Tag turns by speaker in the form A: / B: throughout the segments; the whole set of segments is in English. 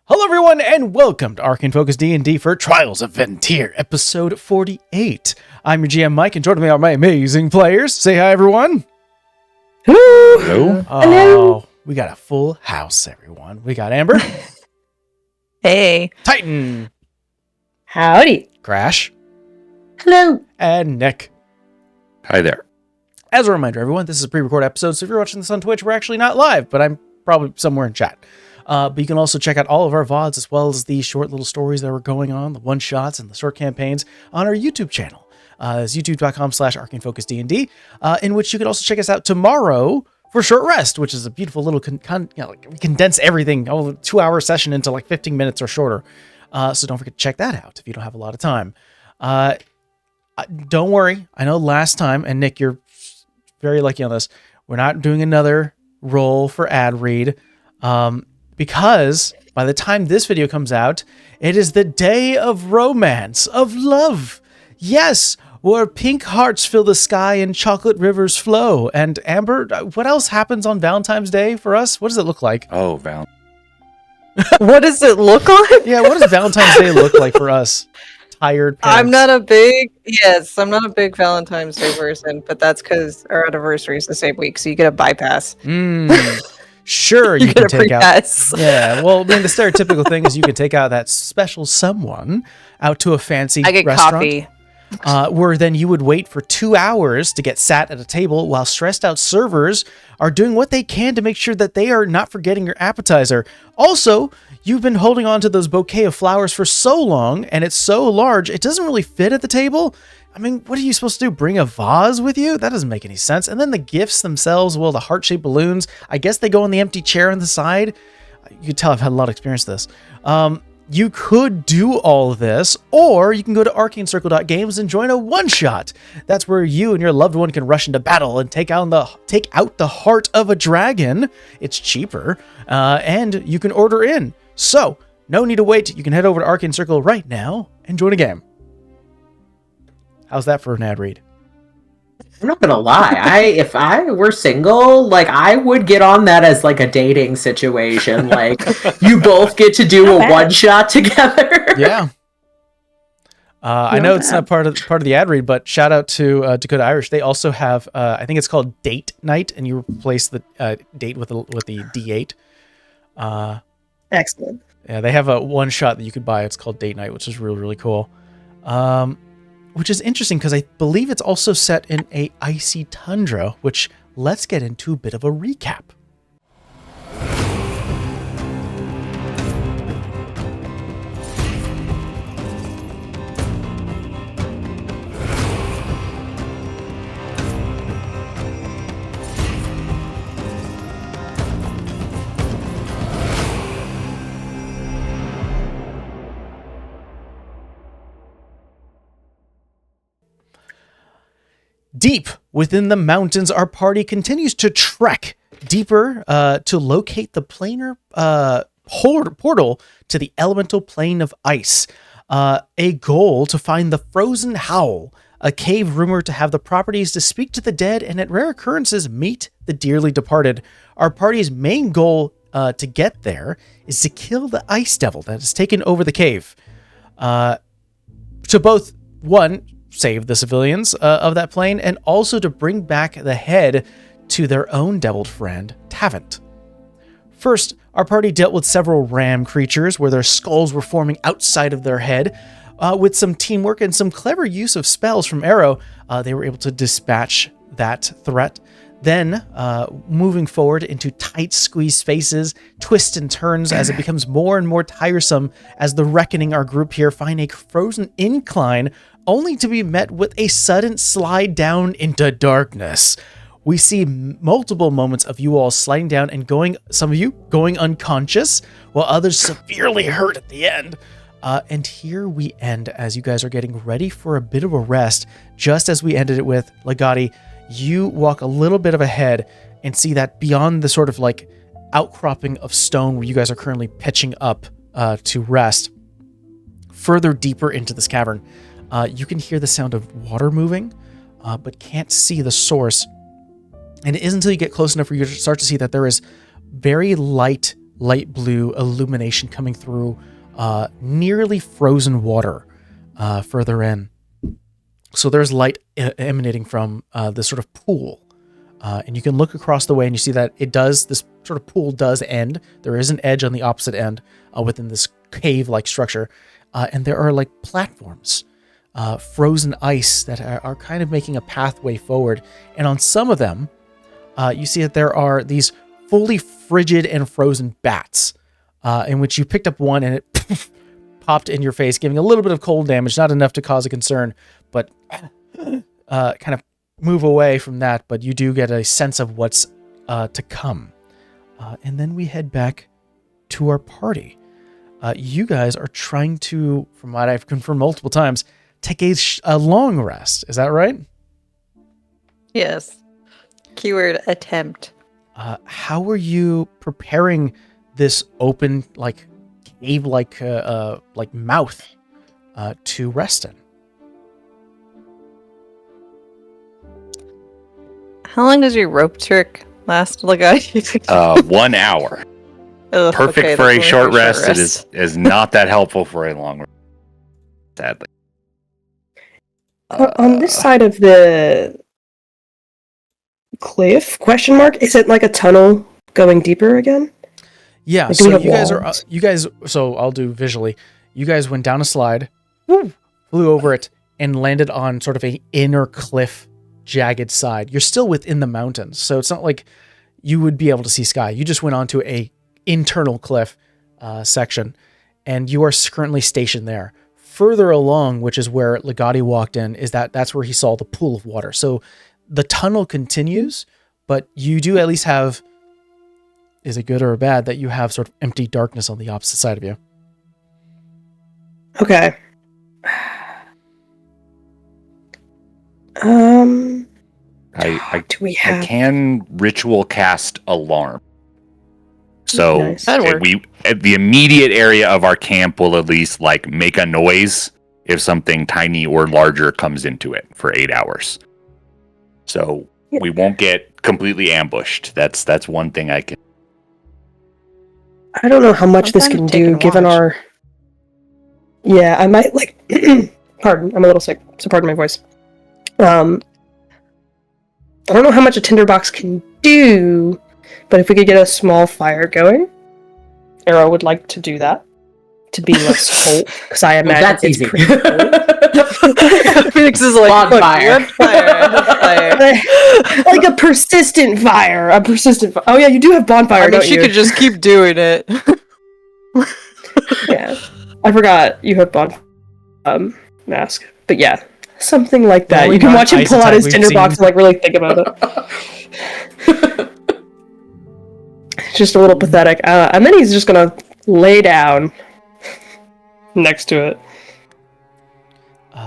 A: Hello everyone and welcome to Arcane Focus D&D for Trials of VinTear, episode 48. I'm your GM Mike and joining me are my amazing players. Say hi everyone.
B: Hello.
A: Oh, we got a full house everyone. We got Amber.
C: Hey.
A: Titan.
B: Howdy.
A: Crash.
B: Hello.
A: And Nick.
D: Hi there.
A: As a reminder everyone, this is a pre-recorded episode, so if you're watching this on Twitch, we're actually not live, but I'm probably somewhere in chat. But you can also check out all of our VODs as well as the short little stories that were going on, the one-shots and the short campaigns on our YouTube channel. It's youtube.com/ArcaneFocusDND, in which you can also check us out tomorrow for Short Rest, which is a beautiful little, we condense everything, a 2-hour session into like 15 minutes or shorter. So don't forget to check that out if you don't have a lot of time. Don't worry. I know last time, and Nick, you're very lucky on this, we're not doing another roll for ad read. Because by the time this video comes out, it is the day of romance, of love. Yes, where pink hearts fill the sky and chocolate rivers flow. And Amber, what else happens on Valentine's Day for us? What does it look like?
D: Oh,
C: What does it look like?
A: Yeah, what does Valentine's Day look like for us? Tired parents.
C: I'm not a big Valentine's Day person, but that's because our anniversary is the same week, so you get a bypass.
A: Sure, you can take out.
C: Yes.
A: Yeah, well, I mean, the stereotypical thing is you can take out that special someone out to a fancy
C: I get
A: restaurant.
C: coffee.
A: Where then you would wait for 2 hours to get sat at a table while stressed out servers are doing what they can to make sure that they are not forgetting your appetizer. Also, you've been holding on to those bouquet of flowers for so long and it's so large, it doesn't really fit at the table. I mean, what are you supposed to do? Bring a vase with you? That doesn't make any sense. And then the gifts themselves, well, the heart-shaped balloons, I guess they go on the empty chair on the side. You can tell I've had a lot of experience with this. You could do all of this, or you can go to arcanecircle.games and join a one-shot. That's where you and your loved one can rush into battle and take out the heart of a dragon. It's cheaper, and you can order in. So, no need to wait. You can head over to Arcane Circle right now and join a game. How's that for an ad read?
B: I'm not gonna lie. If I were single, I would get on that as a dating situation. You both get to do a one shot together.
A: Yeah. I know it's not part of the ad read, but shout out to Dakota Irish. They also have I think it's called Date Night, and you replace the date with the D8.
B: Excellent.
A: Yeah, they have a one shot that you could buy. It's called Date Night, which is really, really cool. Which is interesting because I believe it's also set in a icy tundra, which let's get into a bit of a recap. Deep within the mountains, our party continues to trek deeper to locate the planar portal to the elemental plane of ice. A goal to find the frozen howl, a cave rumored to have the properties to speak to the dead and at rare occurrences meet the dearly departed. Our party's main goal to get there is to kill the ice devil that has taken over the cave. To both, one, save the civilians of that plane, and also to bring back the head to their own deviled friend, Tavant. First, our party dealt with several ram creatures where their skulls were forming outside of their head. With some teamwork and some clever use of spells from Arrow, they were able to dispatch that threat. Then, moving forward into tight squeeze spaces, twists and turns as it becomes more and more tiresome as the Reckoning, our group here, find a frozen incline only to be met with a sudden slide down into darkness. We see multiple moments of you all sliding down and some of you going unconscious, while others severely hurt at the end. And here we end as you guys are getting ready for a bit of a rest, just as we ended it with Legati. You walk a little bit of ahead and see that beyond the sort of outcropping of stone where you guys are currently pitching up to rest, further deeper into this cavern, you can hear the sound of water moving, but can't see the source. And it isn't until you get close enough for you to start to see that there is very light light blue illumination coming through nearly frozen water further in. So there's light emanating from this sort of pool. And you can look across the way and you see that this sort of pool does end. There is an edge on the opposite end within this cave-like structure. And there are like platforms, frozen ice that are kind of making a pathway forward. And on some of them, you see that there are these fully frigid and frozen bats, in which you picked up one and it popped in your face, giving a little bit of cold damage, not enough to cause a concern, but kind of move away from that. But you do get a sense of what's to come. And then we head back to our party. You guys are trying to, from what I've confirmed multiple times, take a long rest. Is that right?
C: Yes. Keyword attempt.
A: How are you preparing this open, like cave-like, like mouth to rest in?
C: How long does your rope trick last, Legato?
D: 1 hour.
C: Ugh,
D: Perfect
C: okay,
D: for
C: that's
D: a
C: only
D: short rest. It is not that helpful for a long rest, sadly.
E: On this side of the cliff, question mark, is it like a tunnel going deeper again?
A: Yeah,
E: Like, do we
A: so
E: have
A: you guys, so I'll do visually. You guys went down a slide, flew over it, and landed on sort of a inner cliff, jagged side. You're still within the mountains, so it's not like you would be able to see sky. You just went onto a internal cliff section, and you are currently stationed there. Further along, which is where Legati walked in, that's where he saw the pool of water. So the tunnel continues, but you do at least have, is it good or bad that you have sort of empty darkness on the opposite side of you?
E: Okay.
D: I
E: Do we have?
D: can ritual cast alarm. So
E: Nice.
C: That'd work.
D: the immediate area of our camp will at least like make a noise if something tiny or larger comes into it for 8 hours. So we won't get completely ambushed. That's one thing I can.
E: I don't know how much this
C: Sometimes
E: can
C: taking
E: do, given
C: watch.
E: our. Yeah, I might like. Pardon, I'm a little sick, so pardon my voice. I don't know how much a tinderbox can do, but if we could get a small fire going, Arrow would like to do that to be less cold, because I imagine
B: That's
E: it's
B: easy.
E: pretty cold.
C: Phoenix is like,
B: Bonfire.
C: look, fire.
E: Like a persistent fire. Oh yeah, you do have bonfire,
C: I mean,
E: don't
C: she
E: you?
C: could just keep doing it.
E: Yeah, I forgot you have mask, but yeah, something like that.
A: Well,
E: You can watch him
A: ice
E: pull out
A: attack
E: his
A: we've
E: tinderbox
A: seen.
E: and like really think about it. It's just a little pathetic, and then he's just gonna lay down next to it.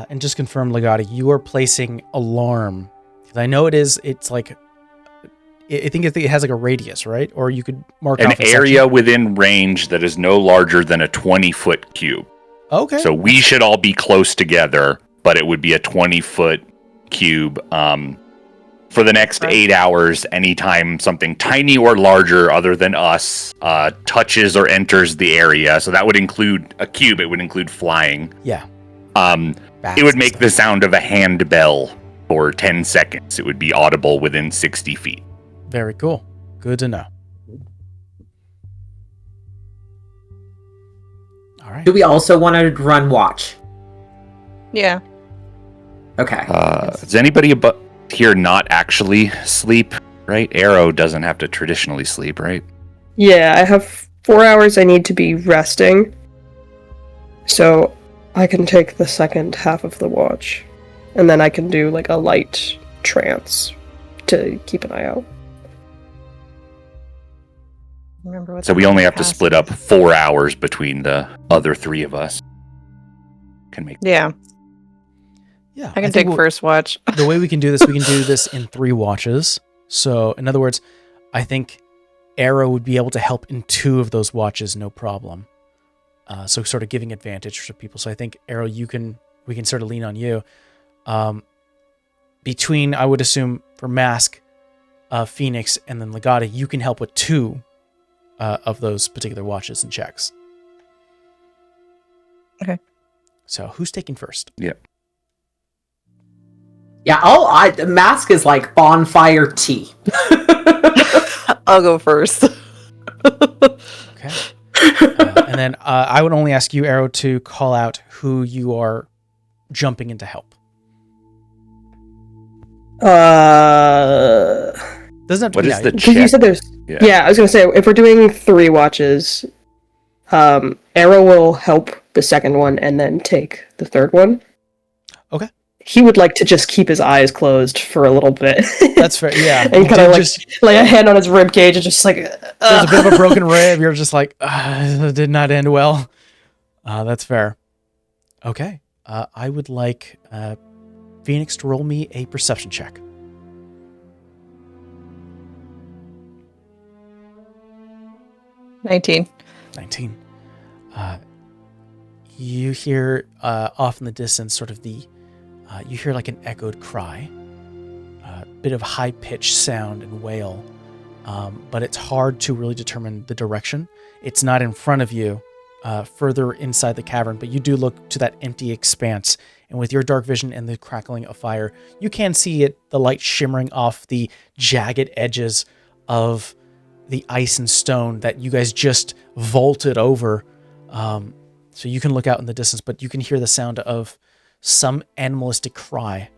A: And just confirm, Legati, you are placing alarm. Because I know it's like, I think it has like a radius, right? Or you could mark
D: An
A: off a
D: area
A: section.
D: within range that is no larger than a 20-foot cube.
A: Okay.
D: So we should all be close together, but it would be a 20-foot cube. For the next 8 hours, anytime something tiny or larger other than us touches or enters the area, so that would include a cube, it would include flying.
A: Yeah.
D: It would make the sound of a handbell for 10 seconds. It would be audible within 60 feet.
A: Very cool. Good to know. All right.
B: Do we also want to run watch?
C: Yeah.
B: Okay.
D: Does anybody here not actually sleep, right? Arrow doesn't have to traditionally sleep, right?
E: Yeah, I have 4 hours I need to be resting, so I can take the second half of the watch, and then I can do like a light trance to keep an eye out.
C: Remember what
D: So
C: the
D: we only have to
C: capacity
D: split up
C: is.
D: 4 hours between the other three of us. Can make
C: Yeah,
A: Yeah.
C: I can
A: think
C: take
A: we'll-
C: first watch.
A: The way we can do this in 3 watches. So, in other words, I think Arrow would be able to help in 2 of those watches, no problem. So, sort of giving advantage to people. So, I think Arrow, we can sort of lean on you. Between, I would assume, for Mask, Phoenix, and then Legata, you can help with 2 of those particular watches and checks.
C: Okay.
A: So who's taking first?
D: Yeah.
B: Yeah, the mask is like bonfire tea.
C: I'll go first.
A: Okay. And then I would only ask you, Arrow, to call out who you are jumping in to help. Doesn't have to
D: What
A: be
D: is
A: now.
D: the
E: Because you
D: check?
E: said there's. Yeah, I was gonna say if we're doing 3 watches, Arrow will help the second one and then take the third one.
A: Okay.
E: He would like to just keep his eyes closed for a little bit.
A: That's fair. Yeah.
E: And kind of like
A: just
E: lay a hand on his rib cage and just like.
A: there's a bit of a broken rib. You're just like, it did not end well. That's fair. Okay. I would like Phoenix to roll me a perception check.
C: 19.
A: 19. You hear off in the distance sort of you hear like an echoed cry, a bit of high-pitched sound and wail, but it's hard to really determine the direction. It's not in front of you, further inside the cavern, but you do look to that empty expanse, and with your dark vision and the crackling of fire, you can see the light shimmering off the jagged edges of the ice and stone that you guys just vaulted over. So you can look out in the distance, but you can hear the sound of some animalistic cry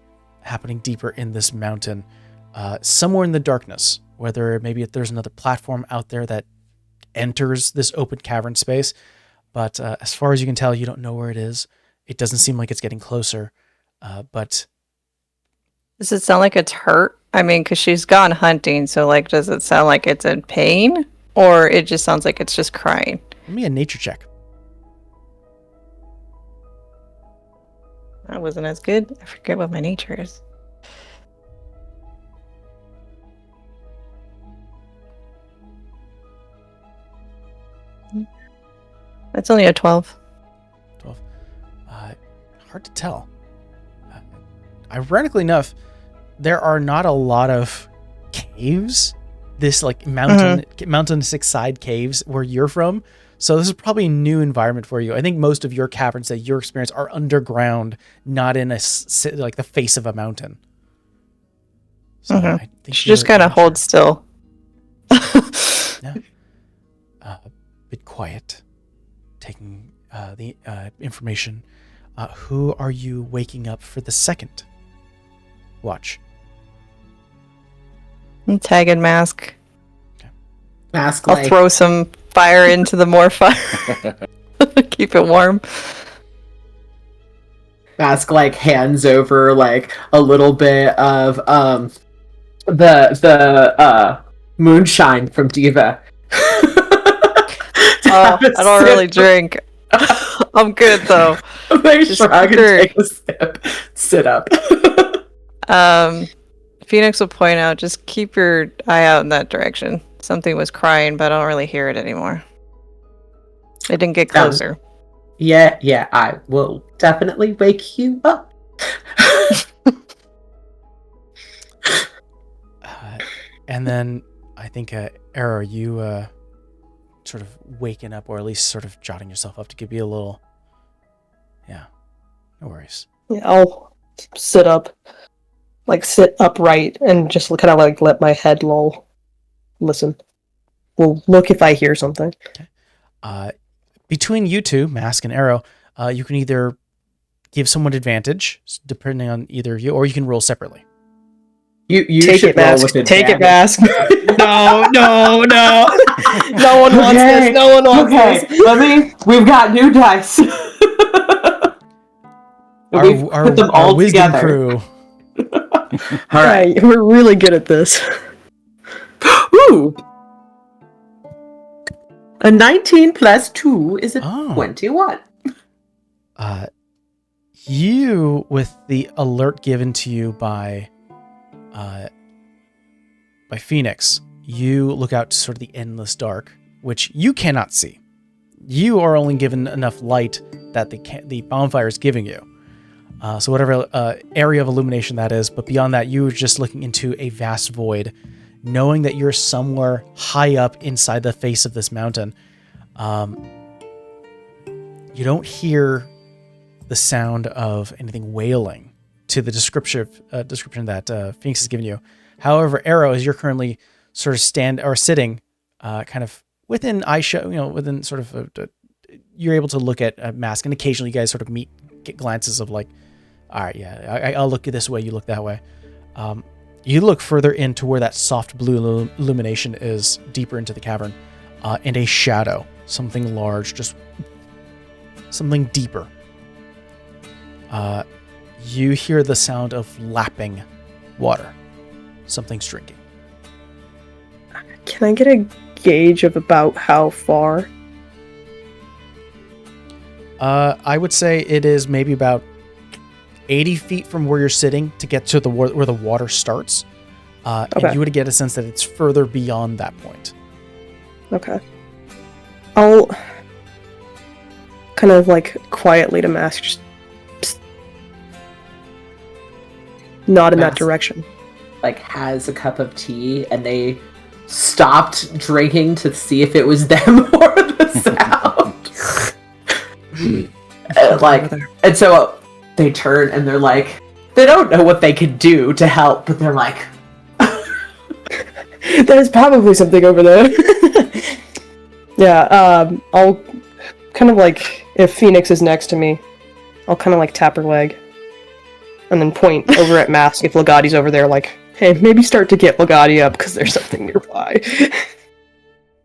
A: happening deeper in this mountain, somewhere in the darkness, whether maybe there's another platform out there that enters this open cavern space. But as far as you can tell, you don't know where it is. It doesn't seem like it's getting closer, but...
C: Does it sound like it's hurt? I mean, because she's gone hunting, so like, does it sound like it's in pain? Or it just sounds like it's just crying?
A: Give me a nature check.
C: That wasn't as good. I forget what my nature is. That's only a 12.
A: 12. Hard to tell. Ironically enough, there are not a lot of caves, this like mountain side caves where you're from. So this is probably a new environment for you. I think most of your caverns that you experience are underground, not in like the face of a mountain. So I think
C: She just kind of holds still.
A: Yeah. A bit quiet, taking the information. Who are you waking up for the second watch?
C: Tag and mask.
B: Mask
C: I'll
B: like
C: throw some fire into the more fire. Keep it warm.
B: Mask like hands over like a little bit of the moonshine from Diva.
C: I don't really drink. I'm good though.
B: They
C: Just
B: shrug and
C: sure.
B: take a sip. Sit up.
C: Phoenix will point out, just keep your eye out in that direction. Something was crying, but I don't really hear it anymore. It didn't get closer.
B: Yeah, I will definitely wake you up.
A: And then I think, Arrow, you sort of waking up, or at least sort of jotting yourself up to give you a little... Yeah, no worries.
E: Yeah, I'll sit up, like sit upright, and just kind of like let my head loll. Listen. We'll look if I hear something.
A: Okay. Between you two, Mask and Arrow, you can either give someone advantage, depending on either of you, or you can roll separately.
B: You
E: Take
B: should
E: it,
B: roll
E: Mask.
B: with
E: Take it,
B: advantage.
E: Mask. No. No one wants this. No one wants this.
B: We've got new dice. We've put them all
A: wisdom
B: together.
A: crew.
B: All right.
E: We're really good at this.
B: Ooh. A 19 plus 2 is a 21.
A: You, with the alert given to you by Phoenix, you look out to sort of the endless dark, which you cannot see. You are only given enough light that the bonfire is giving you. So whatever area of illumination that is, but beyond that, you are just looking into a vast void. knowing that you're somewhere high up inside the face of this mountain. You don't hear the sound of anything wailing to the description that Phoenix has given you. However, Arrow, as you're currently sort of sitting, kind of within within sort of, you're able to look at Mask, and occasionally you guys sort of get glances of like, all right, yeah, I'll look this way, you look that way. You look further into where that soft blue illumination is, deeper into the cavern, and a shadow, something large, just something deeper. You hear the sound of lapping water. Something's drinking.
E: Can I get a gauge of about how far?
A: I would say it is maybe about 80 feet from where you're sitting to get to where the water starts.
E: Okay.
A: And you would get a sense that it's further beyond that point.
E: Okay. I'll kind of like quietly to Mask, just psst, nod in that
B: Mask,
E: direction.
B: like, has a cup of tea, and they stopped drinking to see if it was them or the sound. And so they turn and they're like, they don't know what they could do to help, but they're like,
E: There's probably something over there. Yeah, I'll kind of like, if Phoenix is next to me, I'll kind of like tap her leg. And then point over at Mask if Legati's over there, like, hey, maybe start to get Legati up because there's something nearby.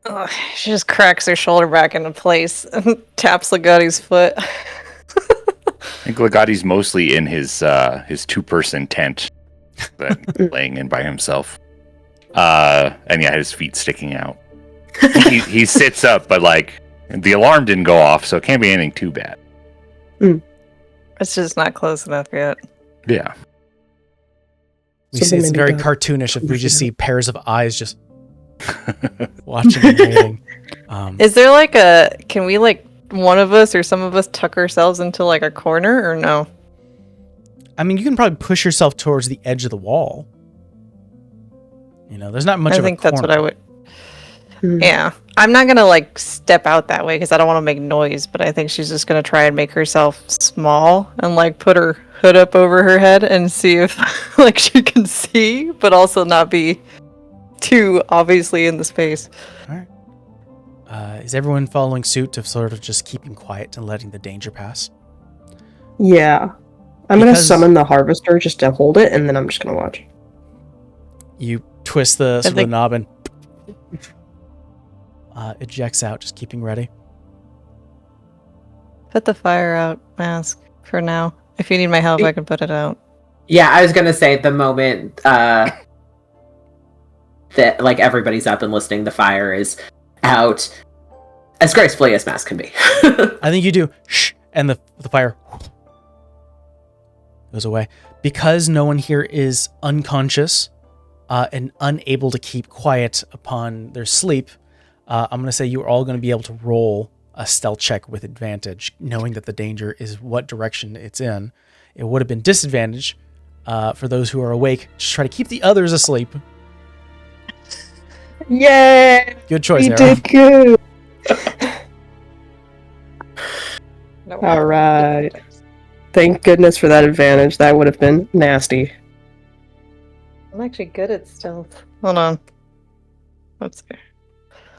C: Ugh, she just cracks her shoulder back into place and taps Legati's foot.
D: I think Legati's mostly in his two-person tent, that laying in by himself. And yeah, his feet sticking out. He sits up, but like the alarm didn't go off, so it can't be anything too bad.
C: It's just not close enough yet.
D: Yeah.
A: We see it's
E: maybe
A: very
E: the-
A: cartoonish if we just see pairs of eyes just watching and waiting.
C: Is there like can we like one of us or some of us tuck ourselves into like a corner or no?
A: I mean, you can probably push yourself towards the edge of the wall. You know, there's not much
C: I
A: of a
C: think that's what
A: corner.
C: I would. Yeah. I'm not going to like step out that way because I don't want to make noise, but I think she's just going to try and make herself small and like put her hood up over her head and see if like she can see, but also not be too obviously in the space.
A: All right. Is everyone following suit of sort of just keeping quiet and letting the danger pass?
E: Yeah. I'm going to
A: Because-
E: summon the Harvester just to hold it, and then I'm just going to watch.
A: You twist the sort of the
C: think-
A: knob and ejects out, just keeping ready.
C: Put the fire out, Mask, for now. If you need my help, I can put it out.
B: yeah, I was gonna say the moment that like everybody's up and listening, the fire is out as gracefully as Mask can be.
A: I think you do. Shh, and the fire goes away because no one here is unconscious and unable to keep quiet upon their sleep. I'm going to say you are all going to be able to roll a stealth check with advantage, knowing that the danger is what direction it's in. It would have been disadvantage for those who are awake. Just try to keep the others asleep.
E: Yay!
A: Good choice,
E: We
A: Aaron.
E: did good!
C: No.
E: Alright. Thank goodness for that advantage. That would have been nasty.
C: I'm actually good at stealth. Hold on. Let's see.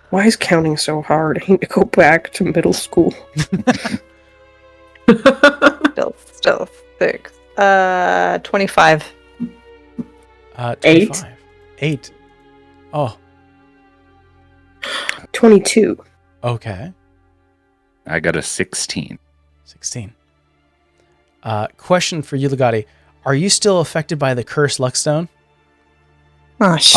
E: Why is counting so hard? I need to go back to middle school.
C: Stealth. 6. 25.
A: 25. 8. Oh,
E: 22.
A: okay.
D: I got a 16.
A: 16. Question for you, Legati. Are you still affected by the cursed Luckstone?
C: Oh, shit.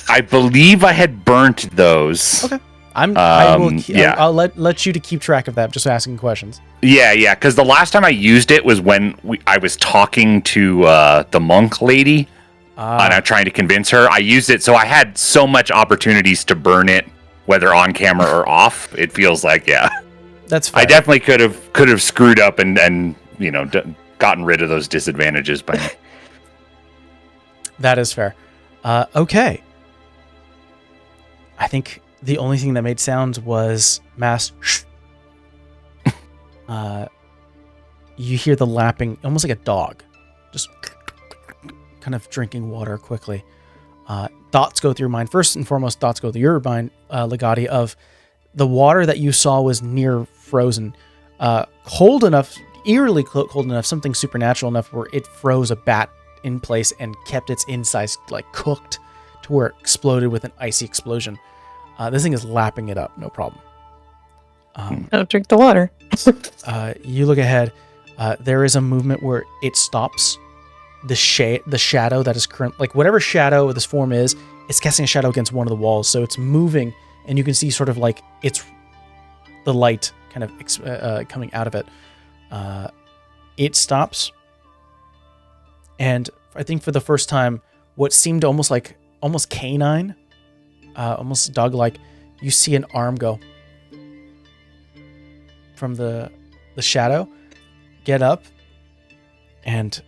D: I believe I had burnt those.
A: Okay. I will.
D: yeah.
A: I'll let you to keep track of that. Just asking questions.
D: Yeah. Because the last time I used it was when I was talking to the monk lady, and I'm trying to convince her. I used it, so I had so much opportunities to burn it, whether on camera or off. It feels like, yeah,
A: That's fine.
D: I definitely could have screwed up and you know gotten rid of those disadvantages by now.
A: That is fair. Okay. I think the only thing that made sounds was mass. You hear the lapping, almost like a dog, just kind of drinking water quickly. Thoughts go through your mind. First and foremost, thoughts go through your mind, Legati, of the water that you saw was near frozen, cold enough, eerily cold enough, something supernatural enough where it froze a bat in place and kept its insides like cooked to where it exploded with an icy explosion. This thing is lapping it up, no problem.
C: Don't drink the water.
A: You look ahead. There is a movement where it stops. The shadow that is current, like whatever shadow this form is, it's casting a shadow against one of the walls. So it's moving, and you can see sort of like it's the light kind of coming out of it. It stops, and I think for the first time, what seemed almost canine, almost dog-like, you see an arm go from the shadow, get up, and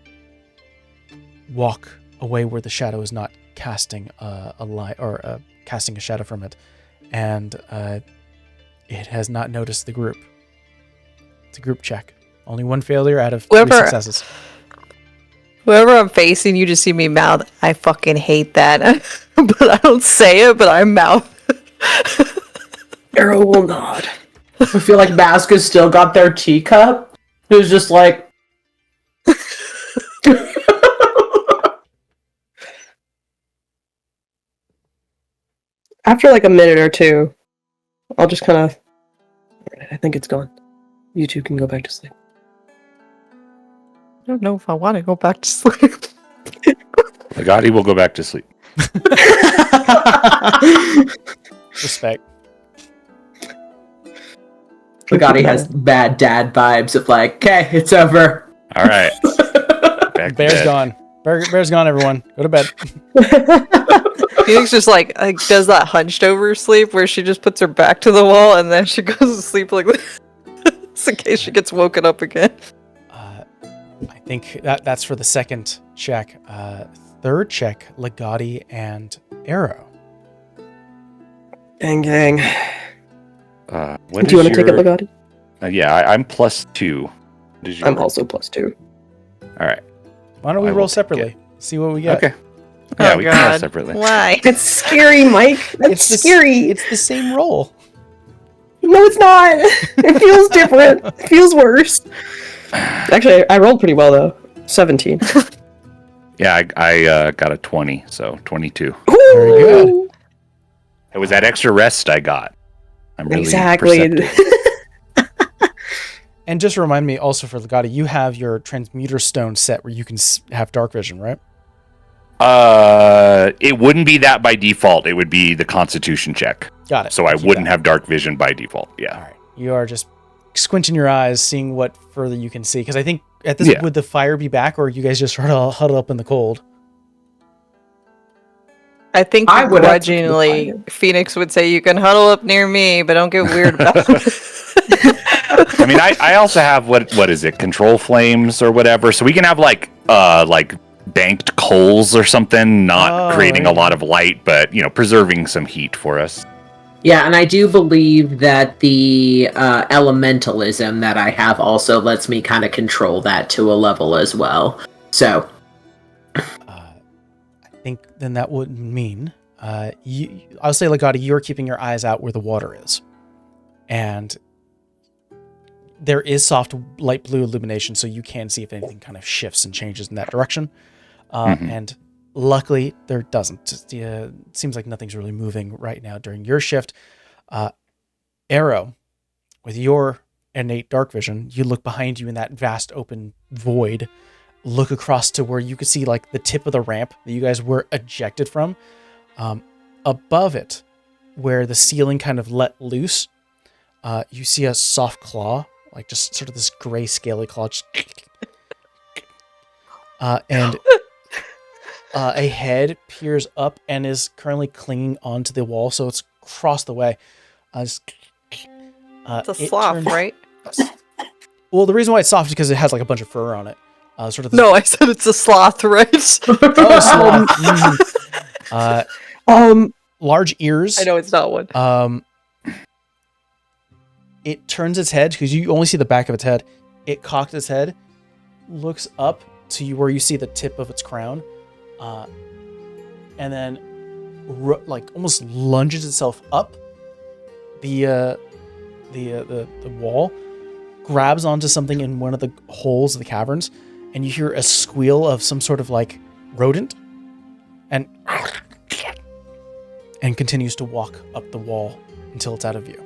A: walk away where the shadow is not casting a light or casting a shadow from it, and it has not noticed the group. It's a group check. Only one failure out of 3 successes.
C: Whoever I'm facing, you just see me mouth, I fucking hate that. But I don't say it, but I mouth.
E: Arrow will nod.
B: I feel like Maska's still got their teacup. Who's just like.
E: After like a minute or two, I'll just kind of. I think it's gone. You two can go back to sleep.
C: I don't know if I want to go back to sleep.
D: Legati will go back to sleep.
A: Respect.
B: Legati has bad dad vibes of like, okay, it's over.
D: All right. Back to
A: Bear's
D: bed.
A: gone. Bear's gone, everyone. Go to bed.
C: Phoenix just like does that hunched over sleep where she just puts her back to the wall and then she goes to sleep like this in case she gets woken up again.
A: I think that's for the second check. Third check, Legati and Arrow.
E: Gang, gang.
D: What
E: Do you
D: is
E: want to take it,
D: your-
E: Legati?
D: Yeah, I'm +2. What is your-
E: I'm also +2.
D: All right.
A: Why don't we
D: I
A: roll
D: will
A: separately? See what we get.
D: Okay. Yeah,
C: Oh,
D: we can roll
C: God.
D: separately.
C: Why?
E: It's scary, Mike. It's scary.
A: It's the same roll.
E: No, it's not. It feels different. It feels worse. Actually, I rolled pretty well though. 17.
D: Yeah, I got a 20, so 22.
A: Very good.
D: It was that extra rest I got. I'm really
E: Exactly.
D: perceptive.
A: And just remind me also for Legati, you have your transmuter stone set where you can have dark vision, right?
D: It wouldn't be that by default. It would be the Constitution check.
A: Got it.
D: So I
A: Keep
D: wouldn't
A: that.
D: have dark vision by default. Yeah.
A: All right. You are just squinting your eyes, seeing what further you can see. Because I think at this,
D: Yeah.
A: would the fire be back, or you guys just sort of huddle up in the cold?
C: I think
B: I would have to
C: grudgingly
B: define
C: Phoenix would say you can huddle up near me, but don't get weird about it.
D: I mean, I also have what is it? Control flames or whatever. So we can have like banked coals or something, not creating
A: yeah.
D: a lot of light, but preserving some heat for us.
B: Yeah, and I do believe that the elementalism that I have also lets me kind of control that to a level as well. So,
A: I think then that would mean I'll say, Legati, you're keeping your eyes out where the water is, and there is soft light blue illumination, so you can see if anything kind of shifts and changes in that direction. And luckily, there doesn't. It seems like nothing's really moving right now during your shift. Arrow, with your innate dark vision, you look behind you in that vast open void, look across to where you could see like the tip of the ramp that you guys were ejected from. Above it, where the ceiling kind of let loose, you see a soft claw, like just sort of this gray scaly claw, just and a head peers up and is currently clinging onto the wall, so it's across the way.
C: It's a sloth, right?
A: Well, the reason why it's soft is because it has like a bunch of fur on it. Sort of this,
C: No, I said it's a sloth, right?
A: oh, sloth. large ears.
C: I know it's not one.
A: It turns its head because you only see the back of its head. It cocks its head, looks up to you where you see the tip of its crown, and then like almost lunges itself up the wall, grabs onto something in one of the holes of the caverns, and you hear a squeal of some sort of like rodent, and continues to walk up the wall until it's out of view.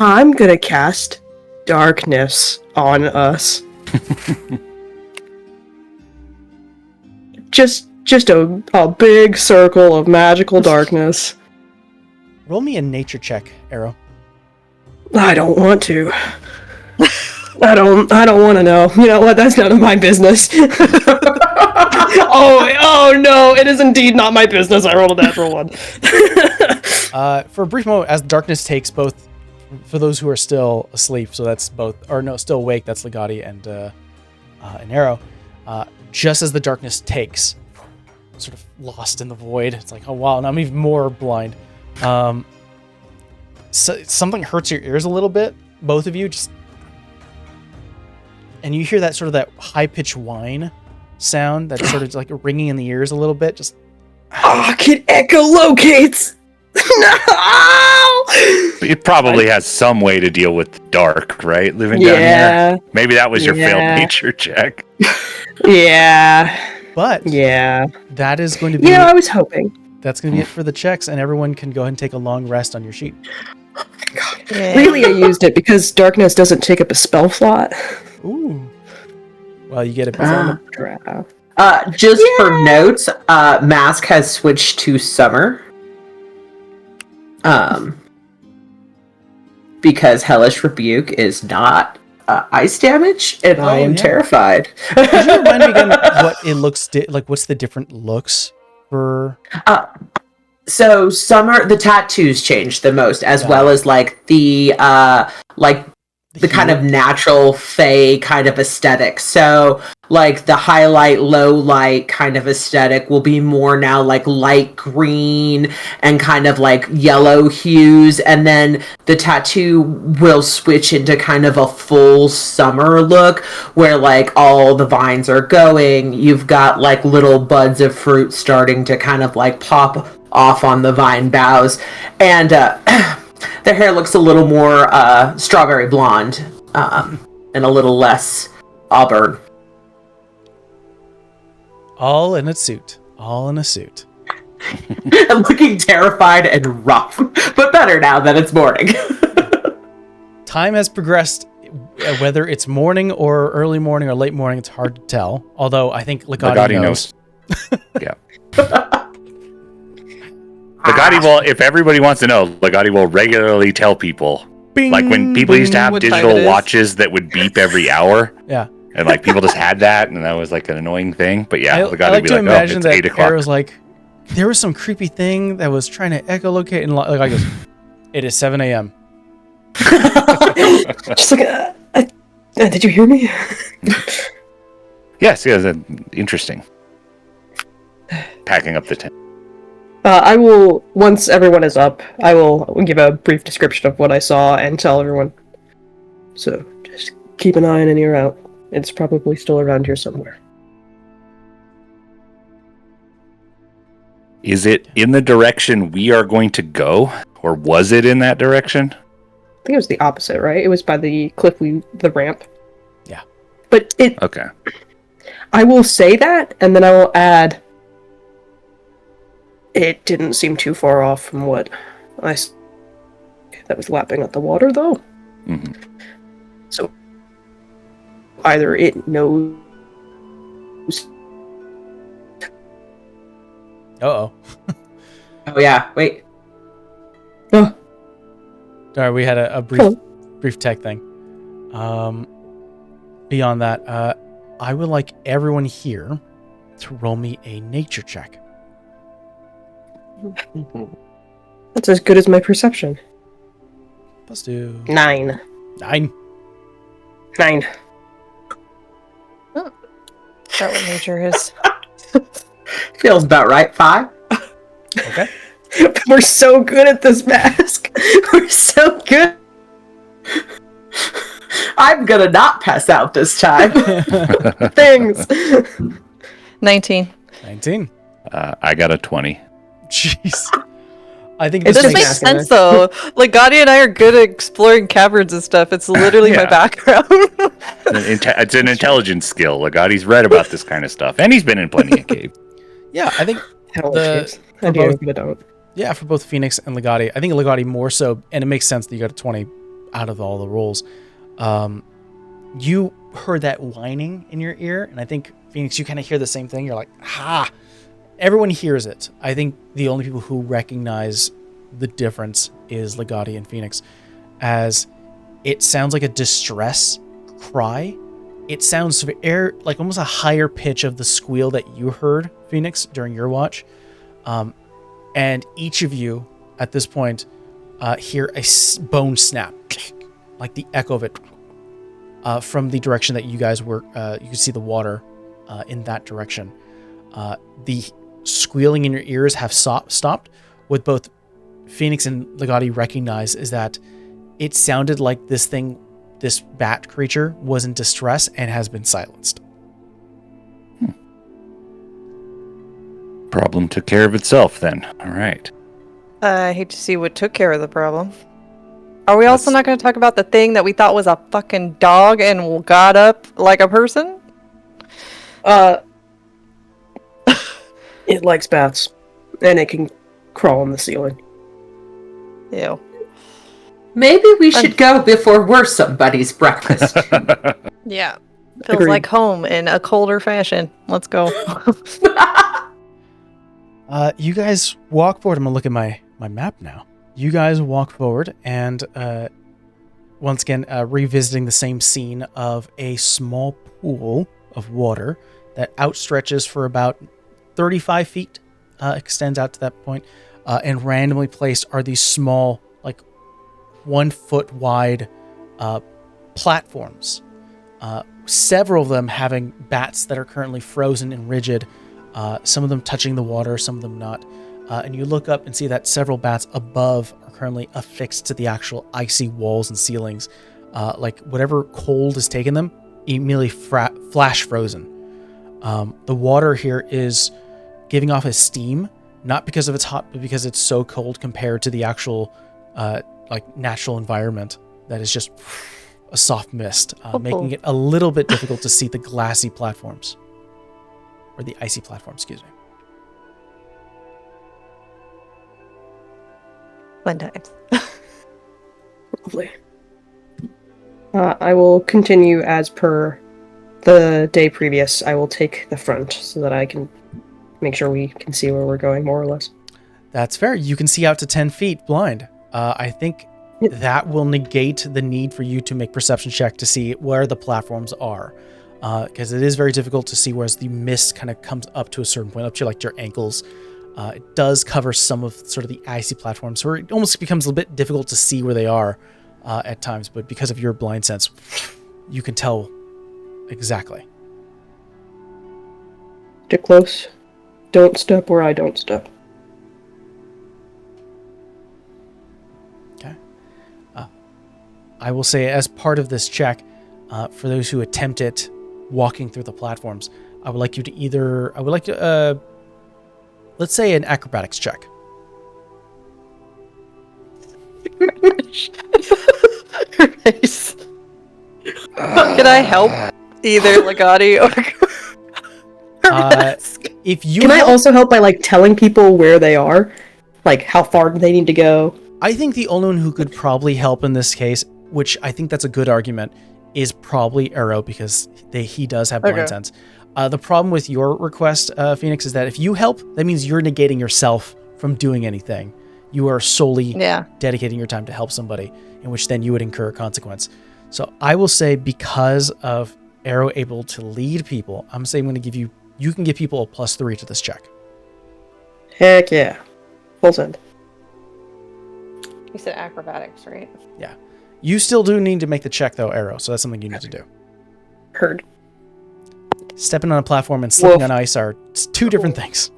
E: I'm gonna cast darkness on us. just a big circle of magical darkness.
A: Roll me a nature check, Arrow.
E: I don't want to. I don't want to know. You know what? That's none of my business. oh no! It is indeed not my business. I rolled a natural one.
A: For a brief moment, as darkness takes both, for those who are still asleep, so that's both, or no, still awake, that's Legati and Arrow. Just as the darkness takes, sort of lost in the void, it's like, oh wow, and I'm even more blind. So something hurts your ears a little bit, both of you, and you hear that sort of that high-pitched whine sound that's sort of like ringing in the ears a little bit. Just
E: it echolocates. No!
D: It probably has some way to deal with the dark, right? Living down here. Maybe that was your failed nature check.
E: Yeah.
A: But
E: yeah,
A: that is going to be.
E: Yeah, I was hoping.
A: That's going to be it for the checks, and everyone can go ahead and take a long rest on your sheet.
E: Oh my god! Yeah. Really, I used it because darkness doesn't take up a spell slot.
A: Ooh. Well, you get it.
B: Just for notes, Mask has switched to summer. Because Hellish Rebuke is not ice damage, and I am terrified.
A: Could you remind me again what it looks like? What's the different looks for?
B: So summer, the tattoos change the most, as well as like the kind of natural fey kind of aesthetic. So like the highlight, low light kind of aesthetic will be more now like light green and kind of like yellow hues. And then the tattoo will switch into kind of a full summer look where like all the vines are going. You've got like little buds of fruit starting to kind of like pop off on the vine boughs. And their hair looks a little more strawberry blonde and a little less auburn.
A: All in a suit. All in a suit.
B: And looking terrified and rough, but better now that it's morning.
A: Time has progressed. Whether it's morning or early morning or late morning, it's hard to tell. Although I think Legati knows.
D: Yeah. Legati will, if everybody wants to know, Legati will regularly tell people. Bing, like when people used to have digital watches that would beep every hour.
A: Yeah.
D: And like people just had that, and that was like an annoying thing. But yeah, Legati
A: I like
D: would be
A: to
D: like,
A: imagine
D: it's
A: that
D: 8 o'clock.
A: Arrow's like, there was some creepy thing that was trying to echolocate, and like I goes, it is 7 a.m.
E: Just like, did you hear me?
D: Yes, interesting. Packing up the tent.
E: I will, once everyone is up, I will give a brief description of what I saw and tell everyone. So, just keep an eye and an ear out. It's probably still around here somewhere.
D: Is it in the direction we are going to go? Or was it in that direction?
E: I think it was the opposite, right? It was by the cliff, the ramp.
A: Yeah.
E: But it...
D: Okay.
E: I will say that, and then I will add... It didn't seem too far off from what I... That was lapping at the water, though.
D: Mm-hmm.
E: So... Either it knows...
A: Uh-oh.
B: Oh yeah, wait.
E: Oh.
A: Sorry, we had a brief tech thing. Beyond that, I would like everyone here to roll me a nature check.
E: That's as good as my perception.
A: Let's do
E: 9.
A: 9.
E: 9.
C: Oh. That what nature is.
B: Feels about right. 5.
A: Okay.
E: We're so good at this mask. We're so good.
B: I'm gonna not pass out this time.
E: Things.
C: 19.
A: 19.
D: I got a 20.
A: Jeez. I think
E: It's
A: this
C: This
E: just
A: makes
C: makes
E: asking
C: sense though. Like Gotti and I are good at exploring caverns and stuff. It's literally my
D: Yeah.
C: background.
D: It's an intelligence skill. Legati's read about this kind of stuff, and he's been in plenty of caves.
A: Yeah, I think
E: Hell,
A: The-
E: escapes. I
A: for
E: do,
A: both-
E: but don't.
A: yeah, for both Phoenix and Legati. I think Legati more so, and it makes sense that you got a 20 out of all the rolls. You heard that whining in your ear, and I think Phoenix, you kind of hear the same thing. You're like, ha! Everyone hears it. I think the only people who recognize the difference is Legati and Phoenix, as it sounds like a distress cry. It sounds like almost a higher pitch of the squeal that you heard, Phoenix, during your watch. And each of you at this point hear a bone snap, like the echo of it from the direction that you guys were. You could see the water in that direction. The squealing in your ears have stopped. What both Phoenix and Legati recognize is that it sounded like this bat creature was in distress and has been silenced.
D: Problem took care of itself then. All right.
C: I hate to see what took care of the problem. Are we also not going to talk about the thing that we thought was a fucking dog and got up like a person?
E: It likes bats, and it can crawl on the ceiling.
C: Ew.
B: Maybe we should go before we're somebody's breakfast.
C: Yeah. Feels
E: Agreed.
C: like home in a colder fashion. Let's go.
A: You guys walk forward. I'm gonna look at my map now. You guys walk forward, and once again, revisiting the same scene of a small pool of water that outstretches for about 35 feet, extends out to that point, and randomly placed are these small, like 1 foot wide platforms. Several of them having bats that are currently frozen and rigid. Some of them touching the water, some of them not. And you look up and see that several bats above are currently affixed to the actual icy walls and ceilings. Like whatever cold has taken them, immediately flash frozen. The water here is giving off a steam, not because of it's hot, but because it's so cold compared to the actual like natural environment that is just a soft mist, making it a little bit difficult to see the glassy platforms. Or the icy platform, excuse me.
C: Fun times.
E: Lovely. I will continue as per the day previous. I will take the front so that I can make sure we can see where we're going, more or less.
A: That's fair. You can see out to 10 feet blind. I think
E: Yep.
A: that will negate the need for you to make perception check to see where the platforms are. Because it is very difficult to see whereas the mist kind of comes up to a certain point, up to like your ankles. It does cover some of sort of the icy platforms, so it almost becomes a bit difficult to see where they are at times. But because of your blind sense, you can tell exactly.
E: Stick close. Don't step where I don't step.
A: Okay. I will say, as part of this check, for those who attempt it, walking through the platforms, I would like you to let's say an acrobatics check.
C: Nice. Can I help either Legati or
A: If you
E: Can I
A: help-
E: also help by like telling people where they are? Like how far do they need to go?
A: I think the only one who could probably help in this case, which I think that's a good argument, is probably Arrow, because he does have blind
C: Okay.
A: sense. The problem with your request, Phoenix, is that if you help, that means you're negating yourself from doing anything. You are solely dedicating your time to help somebody, in which then you would incur a consequence. So I will say, because of Arrow able to lead people, I'm saying I'm going to give you can give people a +3 to this check.
E: Heck yeah. Full send.
C: You said acrobatics, right?
A: Yeah. You still do need to make the check, though, Arrow, so that's something you need to do.
E: Heard.
A: Stepping on a platform and slipping
E: Wolf.
A: on ice are two different things.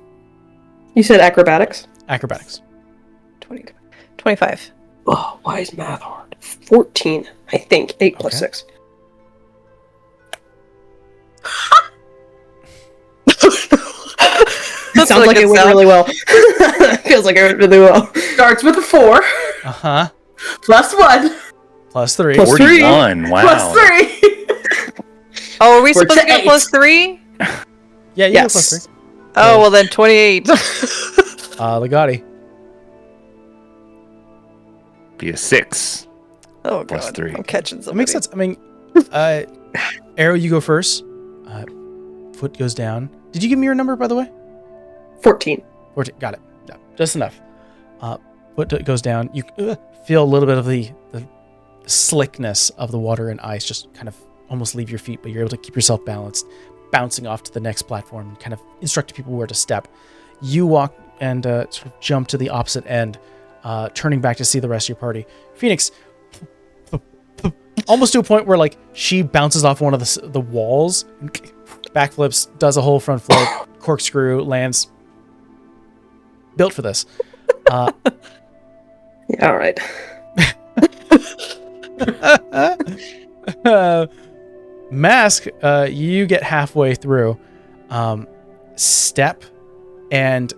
E: You said acrobatics?
A: Acrobatics.
C: 20, 25.
E: Oh, why is math hard? 14, I think. 8 plus
A: Okay.
E: 6.
C: That's
E: Sounds like it went really well. Feels like it went really well.
B: Starts with a 4,
A: Uh-huh.
B: plus 1,
A: Plus 3.
E: Plus 3.
D: 41. Wow.
B: plus 3.
C: Oh, are we
B: We're
C: supposed to
B: to
C: get
B: 8.
C: plus 3?
A: Yeah, you
E: Yes.
A: get plus 3.
C: Oh, well then 28.
A: Legati.
D: Be a 6.
C: Oh,
D: Plus
C: God.
D: 3.
C: I'm catching
A: That
C: somebody.
A: makes sense. I mean, Arrow, you go first. Foot goes down. Did you give me your number, by the way?
E: 14.
A: 14. Got it. Yeah, just enough. Foot goes down. You feel a little bit of the slickness of the water and ice just kind of almost leave your feet, but you're able to keep yourself balanced, bouncing off to the next platform and kind of instructing people where to step. You walk and sort of jump to the opposite end, turning back to see the rest of your party. Phoenix, almost to a point where like she bounces off one of the walls, backflips, does a whole front flip, corkscrew, lands. Built for this.
E: Yeah, all right.
A: Mask, you get halfway through, step, and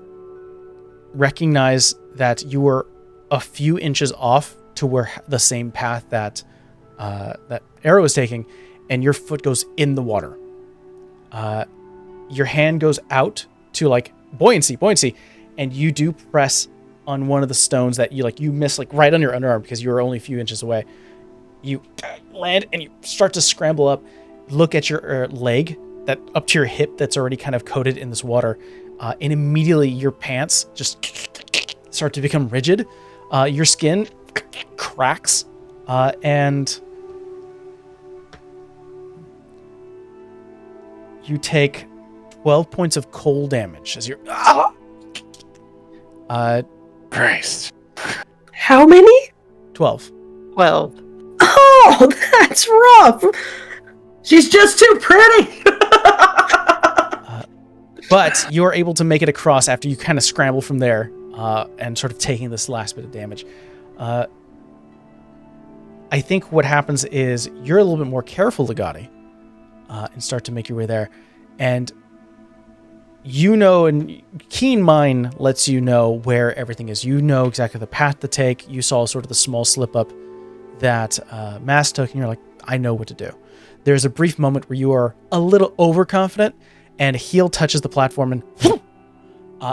A: recognize that you were a few inches off to where the same path that that Arrow was taking, and your foot goes in the water. Your hand goes out to like buoyancy, and you do press on one of the stones that you miss like right on your underarm because you were only a few inches away. You land and you start to scramble up, look at your leg that up to your hip that's already kind of coated in this water, and immediately your pants just start to become rigid. Your skin cracks, and you take 12 points of cold damage as you're...
D: Christ.
E: How many?
A: 12.
C: 12.
E: Oh, that's rough.
B: She's just too pretty.
A: But you're able to make it across after you kind of scramble from there and sort of taking this last bit of damage. I think what happens is you're a little bit more careful, Legati, and start to make your way there. And you know, and keen mind lets you know where everything is. You know exactly the path to take. You saw sort of the small slip up that Mass took, and you're like, I know what to do. There's a brief moment where you are a little overconfident, and heel touches the platform, and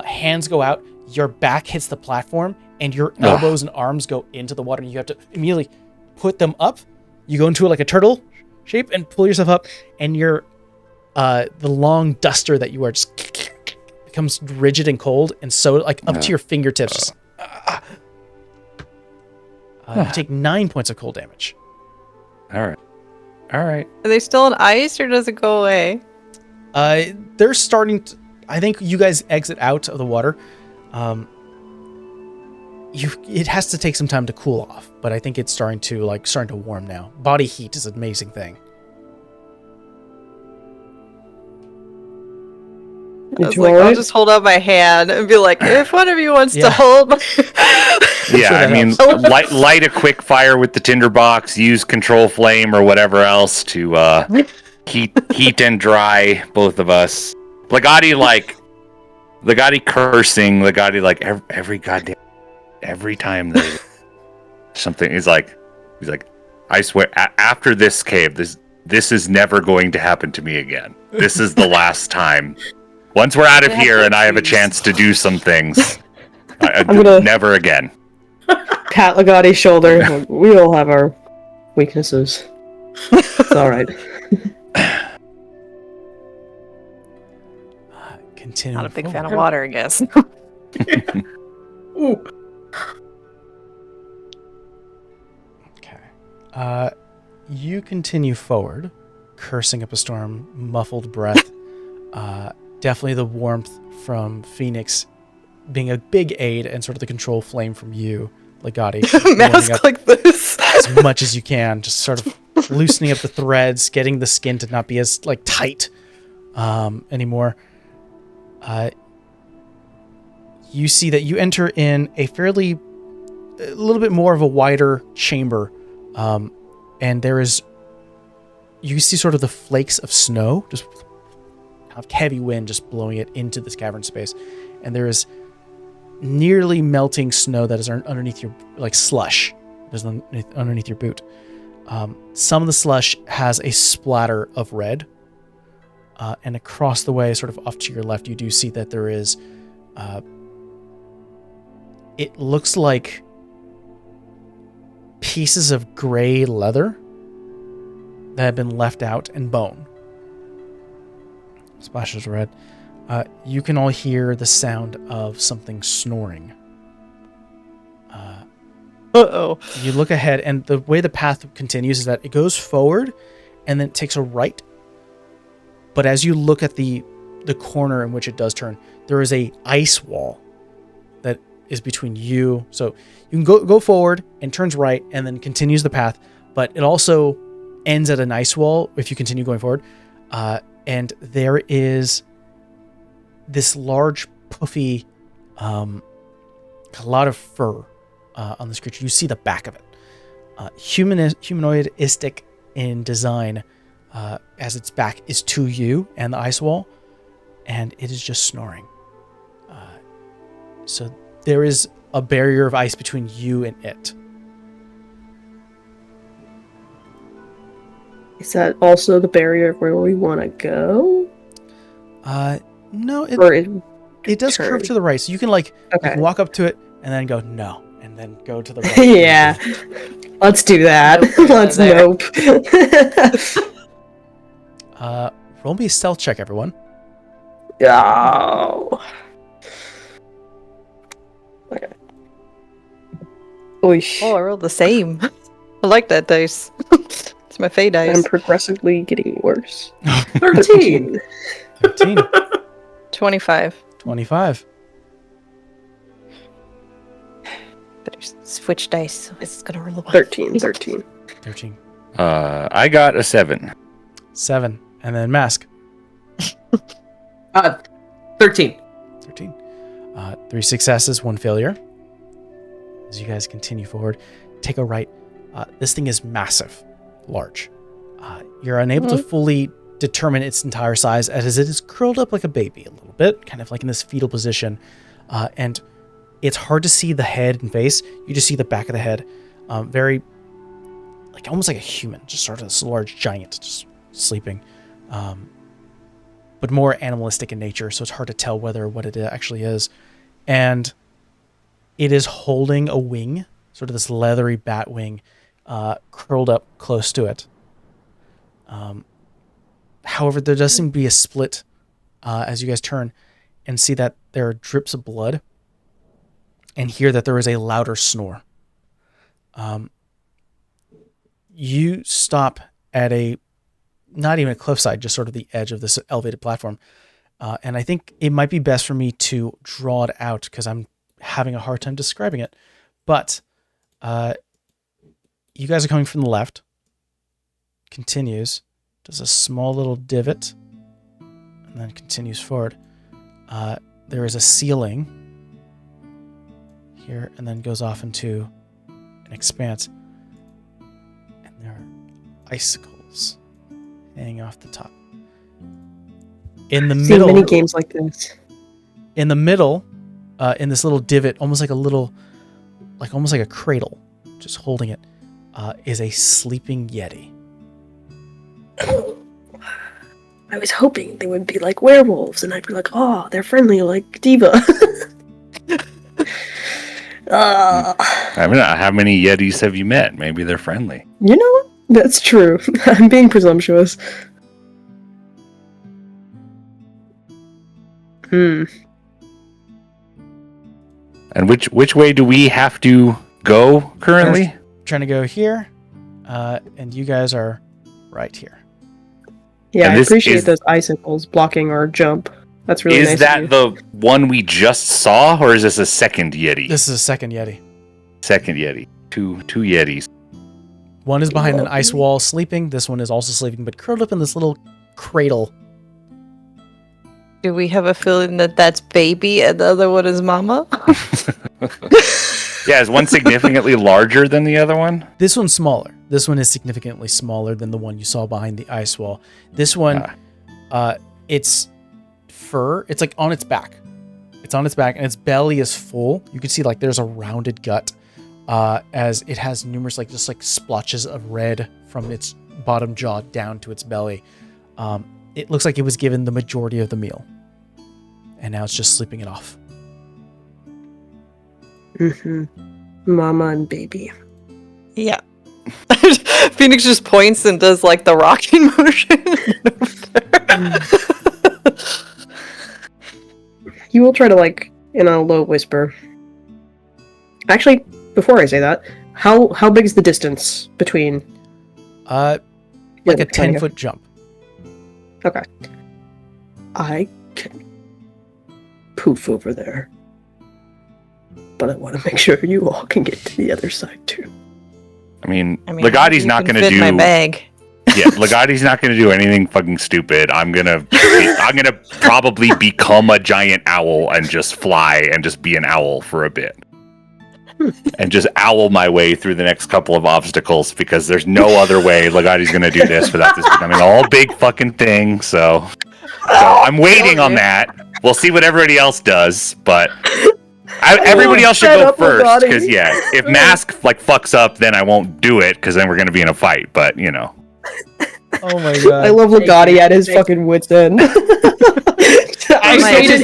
A: hands go out. Your back hits the platform, and your elbows and arms go into the water, and you have to immediately put them up. You go into like a turtle shape and pull yourself up, and your the long duster that you wear just becomes rigid and cold, and so like up to your fingertips. Just, you take 9 points of cold damage.
D: All right.
C: Are they still on ice or does it go away?
A: They're starting to, I think you guys exit out of the water. It has to take some time to cool off, but I think it's starting to warm now. Body heat is an amazing thing.
C: I was like, I'll just hold out my hand and be like, if one of you wants to hold.
D: Yeah, I mean, light a quick fire with the tinderbox, use control flame or whatever else to heat and dry both of us. Legati cursing, Legati every time there's something, he's like, I swear, after this cave, this is never going to happen to me again. This is the last time. Once we're out of here and I have a chance to do some things, never again.
E: Pat Legati's shoulder. We all have our weaknesses. It's all right.
A: Continue.
C: Not a big fan of water, I guess.
B: Ooh.
A: Okay. You continue forward, cursing up a storm, muffled breath. Definitely the warmth from Phoenix being a big aid, and sort of the control flame from you, Legati.
C: Mask like this.
A: As much as you can, just sort of loosening up the threads, getting the skin to not be as like tight anymore. You see that you enter in a fairly a little bit more of a wider chamber, and there is, you see sort of the flakes of snow, just kind of heavy wind just blowing it into this cavern space, and there is nearly melting snow that is underneath your, like slush, that is underneath your boot. Some of the slush has a splatter of red, and across the way, sort of off to your left, you do see that there is, it looks like pieces of gray leather that have been left out, and bone. Splashes of red. You can all hear the sound of something snoring.
C: Uh-oh.
A: You look ahead, and the way the path continues is that it goes forward, and then it takes a right. But as you look at the corner in which it does turn, there is a ice wall that is between you. So you can go forward and turns right, and then continues the path. But it also ends at an ice wall if you continue going forward. And there is this large, puffy, a lot of fur on this creature. You see the back of it. Humanoidistic in design, as its back is to you and the ice wall, and it is just snoring. So there is a barrier of ice between you and it.
E: Is that also the barrier of where we want to go?
A: No,
E: Or
A: it does
E: turn?
A: curve to the right, so you can you
E: Okay.
A: can walk up to it and then go no, and then go to the right.
E: Yeah. Let's do that. Let's
C: there.
E: nope.
A: Roll me a stealth check, everyone.
E: Oh. Okay. Oish.
C: Oh, I rolled the same. I like that dice. It's my Fey dice.
E: I'm progressively getting worse.
B: 13.
A: 13,
C: 25.
A: 25.
C: Better switch dice. So it's gonna roll a
E: 13.
A: 13.
D: I got a 7.
A: 7. And then mask.
B: 13.
A: 13. 3 successes, 1 failure. As you guys continue forward, take a right. This thing is massive, large. You're unable to fully determine its entire size, as it is curled up like a baby a little bit, kind of like in this fetal position. And it's hard to see the head and face. You just see the back of the head. Very, almost like a human, just sort of this large giant just sleeping. But more animalistic in nature, so it's hard to tell what it actually is. And it is holding a wing, sort of this leathery bat wing, curled up close to it. However, there does seem to be a split as you guys turn and see that there are drips of blood, and hear that there is a louder snore. You stop at not even a cliffside, just sort of the edge of this elevated platform. And I think it might be best for me to draw it out because I'm having a hard time describing it. But you guys are coming from the left. Continues. Does a small little divot. And then continues forward. There is a ceiling here and then goes off into an expanse. And there are icicles hanging off the top. In the middle,
E: many games like this.
A: In the middle, in this little divot, almost like a cradle, just holding it, is a sleeping yeti.
E: I was hoping they would be like werewolves, and I'd be like, oh, they're friendly like Diva.
D: I mean, how many Yetis have you met? Maybe they're friendly.
E: You know what? That's true. I'm being presumptuous.
D: And which way do we have to go currently?
A: Trying to go here, and you guys are right here.
E: Yeah,
D: And
E: I
D: this
E: appreciate
D: is-
E: those icicles blocking our jump. That's really nice.
D: Is that
E: of you.
D: the one we just saw, or is this a second Yeti?
A: This is a second yeti.
D: Second Yeti. Two Yetis.
A: One is behind an ice wall sleeping. This one is also sleeping, but curled up in this little cradle.
C: Do we have a feeling that that's baby and the other one is mama?
D: Yeah, is one significantly larger than the other one?
A: This one's smaller. This one is significantly smaller than the one you saw behind the ice wall. This one, its fur, it's like on its back. It's on its back, and its belly is full. You can see like there's a rounded gut, as it has numerous like just like splotches of red from its bottom jaw down to its belly. It looks like it was given the majority of the meal, and now it's just sleeping it off.
E: Mm-hmm. Mama and baby.
C: Yeah. Phoenix just points and does like the rocking motion.
E: You will try to like in a low whisper. Actually, before I say that, how big is the distance between?
A: Like a 10-foot jump.
E: Okay. I can poof over there, but I want to make sure you all can get to the other side too.
D: I mean Legati's not going to do
C: my bag.
D: Yeah, Legati's not going to do anything fucking stupid. I'm gonna probably become a giant owl and just fly and just be an owl for a bit. And just owl my way through the next couple of obstacles, because there's no other way Legati's going to do this without this becoming a whole big fucking thing. So I'm waiting on that. We'll see what everybody else does, but everybody else should go first, because if Mask like fucks up, then I won't do it, because then we're going to be in a fight. But you know.
A: Oh my god!
E: I love Legati at his fucking wits' end.
D: I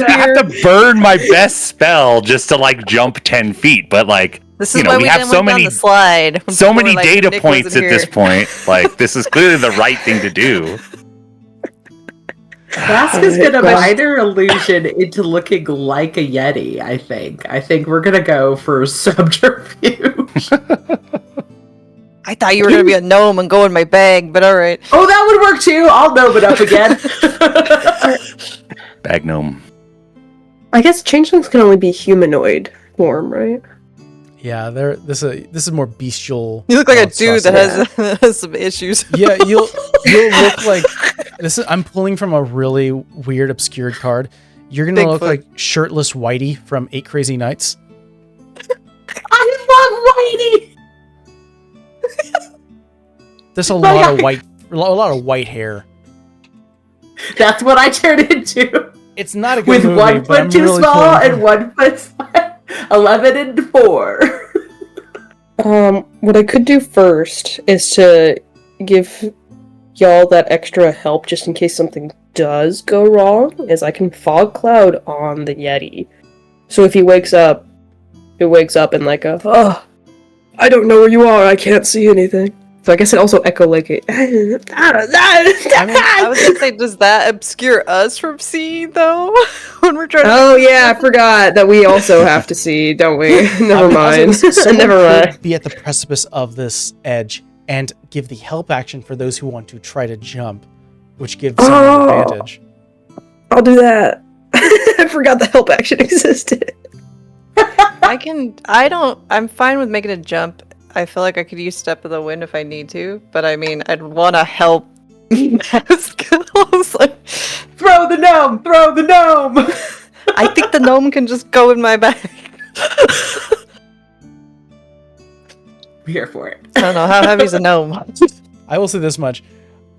D: have to burn my best spell just to like jump 10 feet, but like
C: this is why we
D: have
C: didn't
D: so
C: went
D: many
C: down the slide.
D: So many
C: Like,
D: data
C: Nick
D: points at
C: wasn't
D: this
C: here.
D: point. Like this is clearly the right thing to do.
B: Mask is gonna minor illusion into looking like a Yeti, I think. I think we're gonna go for subterfuge.
C: I thought you were gonna be a gnome and go in my bag, but all right.
B: Oh, that would work too. I'll gnome it up again.
D: Bag gnome.
E: I guess changelings can only be humanoid form, right?
A: Yeah, this is more bestial.
C: You look like a dude that
A: monstrosity.
C: has some issues.
A: Yeah, you'll look like this. I'm pulling from a really weird, obscured card. You're gonna look
C: Bigfoot.
A: like shirtless Whitey from 8 Crazy Nights.
B: I love Whitey.
A: There's a lot of white hair.
B: That's what I turned into.
A: It's not a good
B: With
A: movie,
B: 1
A: but I'm
B: foot too
A: really
B: small
A: pulling
B: and 1 foot small. 11 and 4.
E: What I could do first is to give y'all that extra help just in case something does go wrong, is I can fog cloud on the Yeti. So if he wakes up, it wakes up in like a, I don't know where you are, I can't see anything. So I guess it also echo like a.
C: I was gonna say, does that obscure us from seeing though? When we're trying to.
E: Oh yeah, I forgot that we also have to see, don't we? Never mind.
A: Someone
E: Never mind.
A: could be at the precipice of this edge and give the help action for those who want to try to jump, which gives some advantage.
E: I'll do that. I forgot the help action existed.
C: I'm fine with making a jump. I feel like I could use Step of the Wind if I need to, but I mean, I'd want to help Mask. I was like,
B: Throw the gnome! Throw the gnome!
C: I think the gnome can just go in my bag.
B: I'm here for it.
C: I don't know, how heavy's a gnome?
A: I will say this much.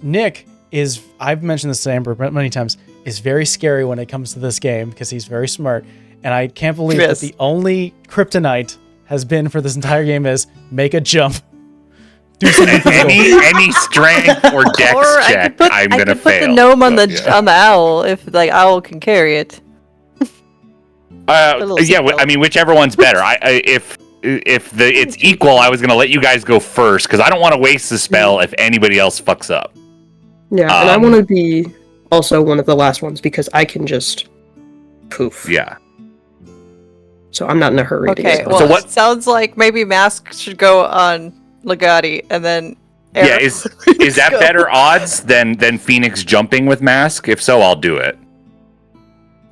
A: Nick is, I've mentioned this to Amber many times, is very scary when it comes to this game because he's very smart. And I can't believe that the only kryptonite has been for this entire game is make a jump. Do something
D: any strength or dex
C: Or
D: check, I'm gonna fail.
C: Put the gnome on
D: So,
C: the on the owl if like owl can carry it. little seatbelt.
D: I mean, whichever one's better. If it's equal, I was gonna let you guys go first because I don't want to waste the spell if anybody else fucks up.
E: Yeah, and I want to be also one of the last ones because I can just poof.
D: Yeah.
E: So I'm not in a hurry to
C: Okay,
E: get
C: well,
D: So what-
C: it sounds like maybe Mask should go on Legati and then.
D: Yeah,
C: Eric
D: is that
C: go.
D: better odds than Phoenix jumping with Mask? If so, I'll do it.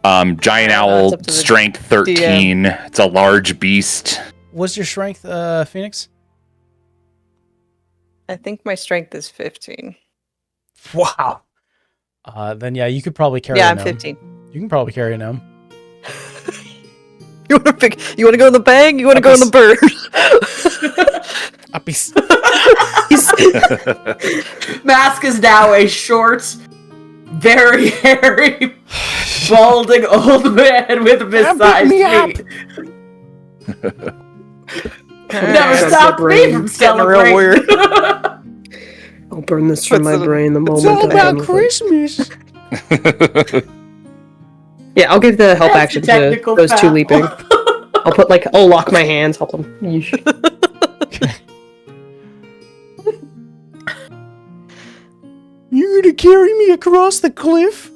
D: Giant
C: It's
D: owl,
C: up to the
D: strength 13. It's a large beast.
A: What's your strength, Phoenix?
C: I think my strength is 15.
A: Wow. Then yeah, you could probably carry
C: Yeah,
A: a
C: I'm
A: gnome.
C: 15.
A: You can probably carry a gnome.
C: You want to go in the bag? You want to go in the bird?
A: Uppies.
B: Mask is now a short, very hairy, balding old man with a mid-sized feet. Never stopped me from celebrating.
C: Real weird.
E: I'll burn this from my
C: What's the-
E: brain the moment
A: It's all
E: I'm done
A: about
E: with it.
A: Christmas.
E: Yeah, I'll give the help
B: That's
E: action
B: a
E: to
B: technical
E: those two
B: foul.
E: leaping. I'll lock my hands, help them. Yeesh.
A: You're gonna carry me across the cliff?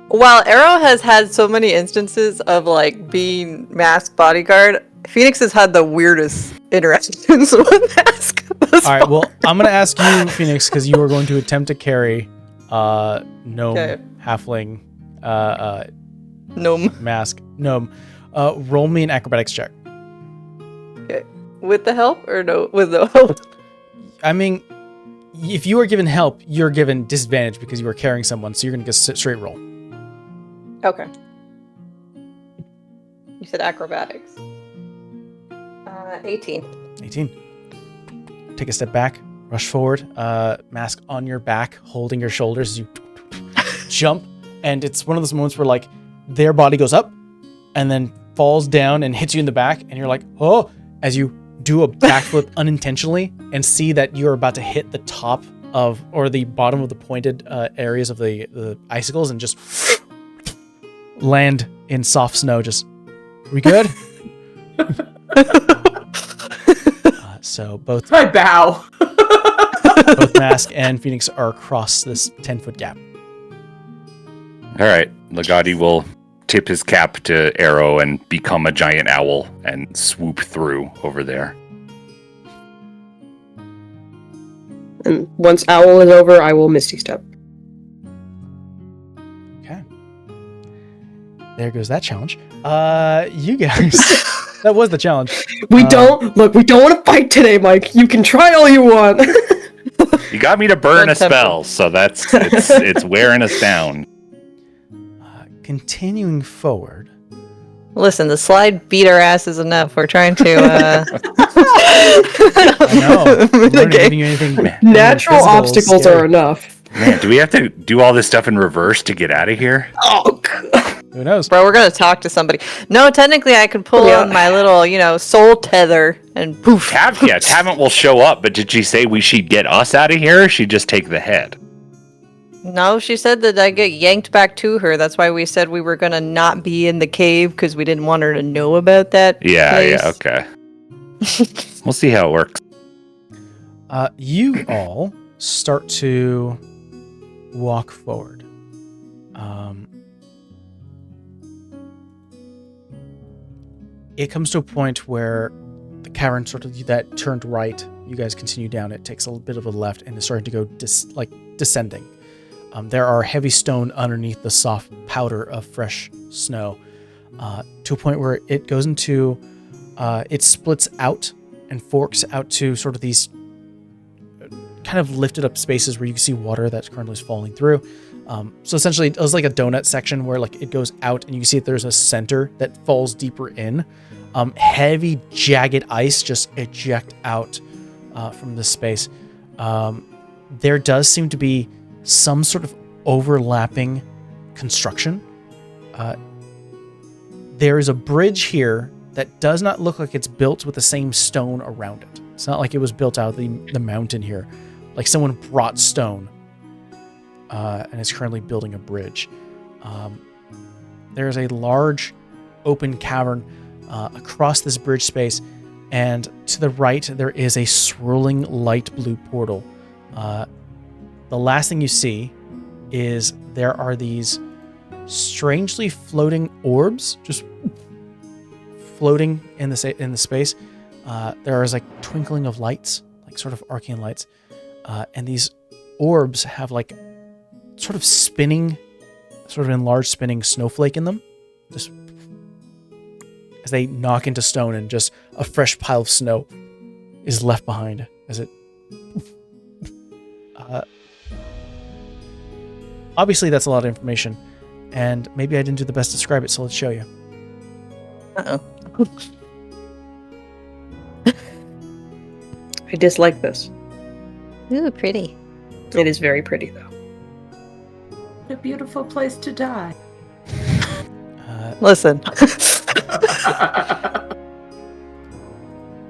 C: While Arrow has had so many instances of like being Mask bodyguard, Phoenix has had the weirdest interactions with Mask.
A: All right. Well, I'm gonna ask you, Phoenix, because you are going to attempt to carry gnome,
C: Okay.
A: halfling,
C: Gnome.
A: mask, gnome. Roll me an acrobatics check.
C: Okay. With the help or no? With no help?
A: I mean, if you are given help, you're given disadvantage because you are carrying someone, so you're gonna get a straight roll.
C: Okay. You said acrobatics. 18.
A: 18. Take a step back, rush forward, mask on your back, holding your shoulders as you jump. And it's one of those moments where like their body goes up and then falls down and hits you in the back. And you're like, oh, as you do a backflip unintentionally and see that you're about to hit the top of, or the bottom of the pointed areas of the icicles and just land in soft snow. Just, we good? So both
B: I bow.
A: Mask and Phoenix are across this 10-foot gap.
D: All right, Legati will tip his cap to Arrow and become a giant owl and swoop through over there.
E: And once Owl is over, I will Misty Step.
A: Okay. There goes that challenge. You guys, that was the challenge.
E: We don't want to fight today, Mike. You can try all you want.
D: You got me to burn a
C: Good tempo.
D: spell, so it's wearing us down.
A: Continuing forward.
C: Listen, the slide beat our asses enough. We're trying to.
A: I know. I'm not
C: Okay.
A: giving you anything.
E: Natural
A: physical,
E: obstacles
A: scary.
E: are enough.
D: Man, do we have to do all this stuff in reverse to get out of here?
E: Oh, God.
A: Who knows?
C: Bro, we're gonna talk to somebody. No, technically, I could pull
E: Yeah.
C: on my little, soul tether and poof.
D: Tavant will show up, but did she say she'd get us out of here, or she'd just take the head?
C: No, she said that I get yanked back to her. That's why we said we were gonna not be in the cave because we didn't want her to know about that. place.
D: Okay. We'll see how it works.
A: You all start to walk forward. It comes to a point where the cavern sort of that turned right. You guys continue down. It takes a little bit of a left and is starting to go descending. There are heavy stone underneath the soft powder of fresh snow, to a point where it goes into, it splits out and forks out to sort of these kind of lifted up spaces where you can see water that currently is falling through. So essentially, it was like a donut section where like it goes out and you can see that there's a center that falls deeper in. Heavy, jagged ice just eject out from this space. There does seem to be some sort of overlapping construction. There is a bridge here that does not look like it's built with the same stone around it. It's not like it was built out of the mountain here. Like someone brought stone and is currently building a bridge. There is a large open cavern across this bridge space, and to the right there is a swirling light blue portal. The last thing you see is there are these strangely floating orbs just floating in the space. There is like twinkling of lights, like sort of arcane lights, and these orbs have like sort of spinning, sort of enlarged spinning snowflake in them, just as they knock into stone, and just a fresh pile of snow is left behind as it. Obviously, that's a lot of information, and maybe I didn't do the best to describe it, so let's show you.
C: Uh-oh.
E: I dislike this.
C: Ooh, pretty.
E: It is very pretty, though.
B: A beautiful place to die.
C: Listen.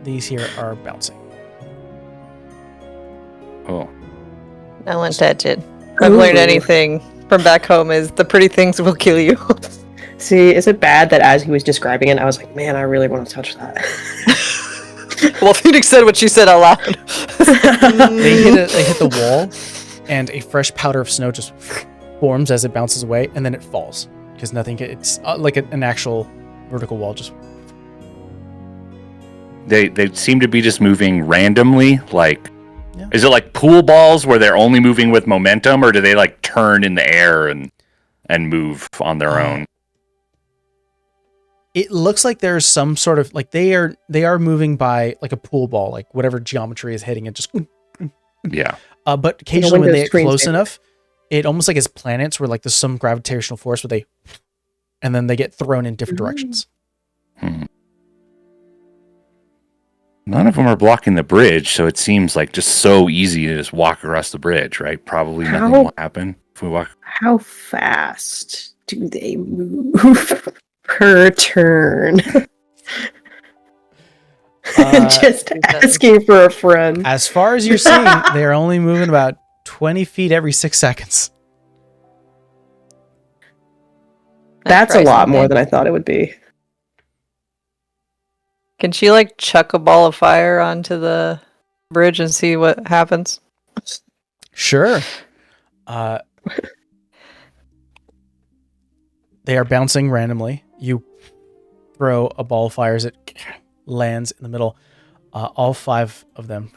A: These here are bouncing.
D: Oh.
C: I won't touch it. If I've learned anything from back home is the pretty things will kill you.
E: See, is it bad that as he was describing it, I was like, man, I really want to touch that.
C: Well, Phoenix said what she said out loud.
A: They hit the wall, and a fresh powder of snow just forms as it bounces away, and then it falls because it's like an actual vertical wall. Just
D: They seem to be just moving randomly. Like,
A: Yeah.
D: is it like pool balls where they're only moving with momentum, or do they like turn in the air and move on their own?
A: it looks like there's some sort of like they are moving by like a pool ball, like whatever geometry is hitting it. Just
D: Yeah.
A: but occasionally when they get
E: Windows
A: close
E: screensaver.
A: enough, it almost like as planets where like there's some gravitational force where and then they get thrown in different directions.
D: Hmm. None of them are blocking the bridge, so it seems like just so easy to just walk across the bridge, right? Probably nothing
E: How-
D: will happen if we walk.
E: How fast do they move per turn? Just asking for a friend.
A: As far as you're seeing, they're only moving about 20 feet every 6 seconds.
E: That's a lot more than I thought it would be.
C: Can she like chuck a ball of fire onto the bridge and see what happens?
A: Sure. They are bouncing randomly. You throw a ball of fire as it lands in the middle. All 5 of them.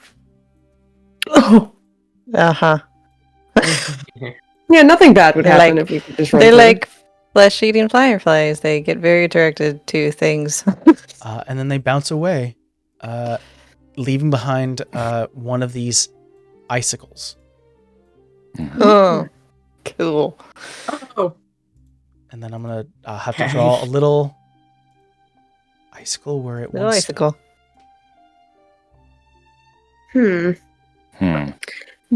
E: Oh,
C: Uh-huh.
E: yeah, nothing bad would
C: They're
E: happen
C: like-
E: if we could just run
C: They
E: through.
C: like flesh-eating fireflies. They get very attracted to things.
A: And then they bounce away, leaving behind one of these icicles.
C: Oh, cool.
B: Oh,
A: And then I'm going to have to draw a little icicle where it
C: Little
A: wants.
C: icicle.
E: Hmm.
D: Hmm.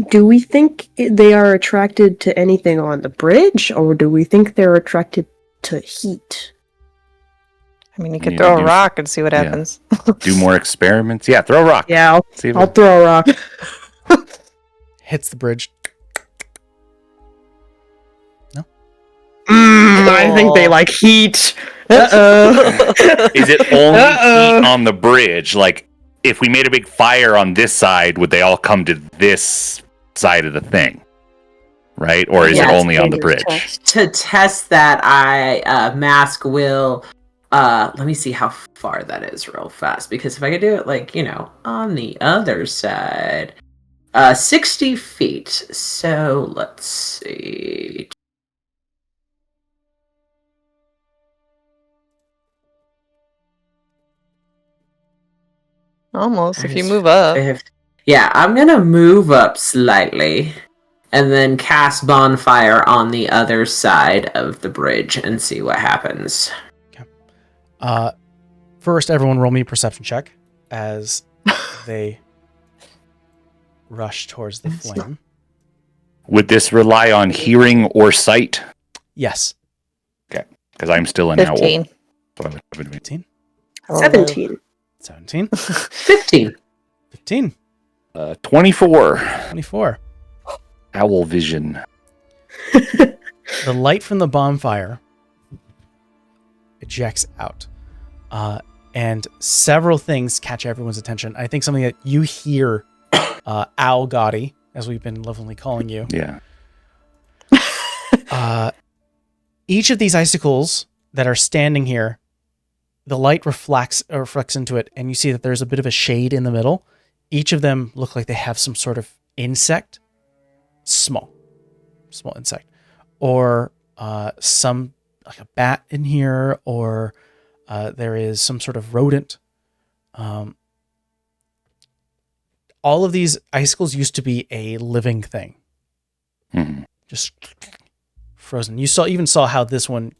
E: Do we think they are attracted to anything on the bridge, or do we think they're attracted to heat?
C: I mean, you could
D: Yeah,
C: throw a
D: do-
C: rock and see what
D: yeah.
C: happens.
D: Do more experiments. Yeah, throw a rock.
E: Yeah,
D: See if
E: I'll throw a rock.
A: Hits the bridge.
E: I think they like heat. Uh-oh.
D: Is it only
E: Uh-oh.
D: heat on the bridge? Like, if we made a big fire on this side, would they all come to this side of the thing? Right? Or is
B: Yeah,
D: it
B: it's
D: only on the
E: dangerous
D: bridge?
E: test.
B: to test that, Mask will. Let me see how far that is real fast, because if I could do it like, on the other side, 60 feet. So let's see.
C: Almost, if you move up.
B: Yeah, I'm gonna move up slightly and then cast bonfire on the other side of the bridge and see what happens.
A: First, everyone roll me a perception check as they rush towards the flame.
D: Would this rely on hearing or sight?
A: Yes.
D: Because I'm still an owl.
C: 15.
D: So I would have advantage.
A: 18,
E: 17.
A: 17,
B: 15.
A: 15,
D: 24.
A: 24.
D: Owl vision.
A: The light from the bonfire ejects out. And several things catch everyone's attention. I think something that you hear, Owl Gotti, as we've been lovingly calling you.
D: Yeah.
A: Each of these icicles that are standing here, the light reflects into it, and you see that there's a bit of a shade in the middle. Each of them look like they have some sort of insect, small insect, or some like a bat in here, or there is some sort of rodent. All of these icicles used to be a living thing,
D: Mhm.
A: just frozen. You even saw how this one,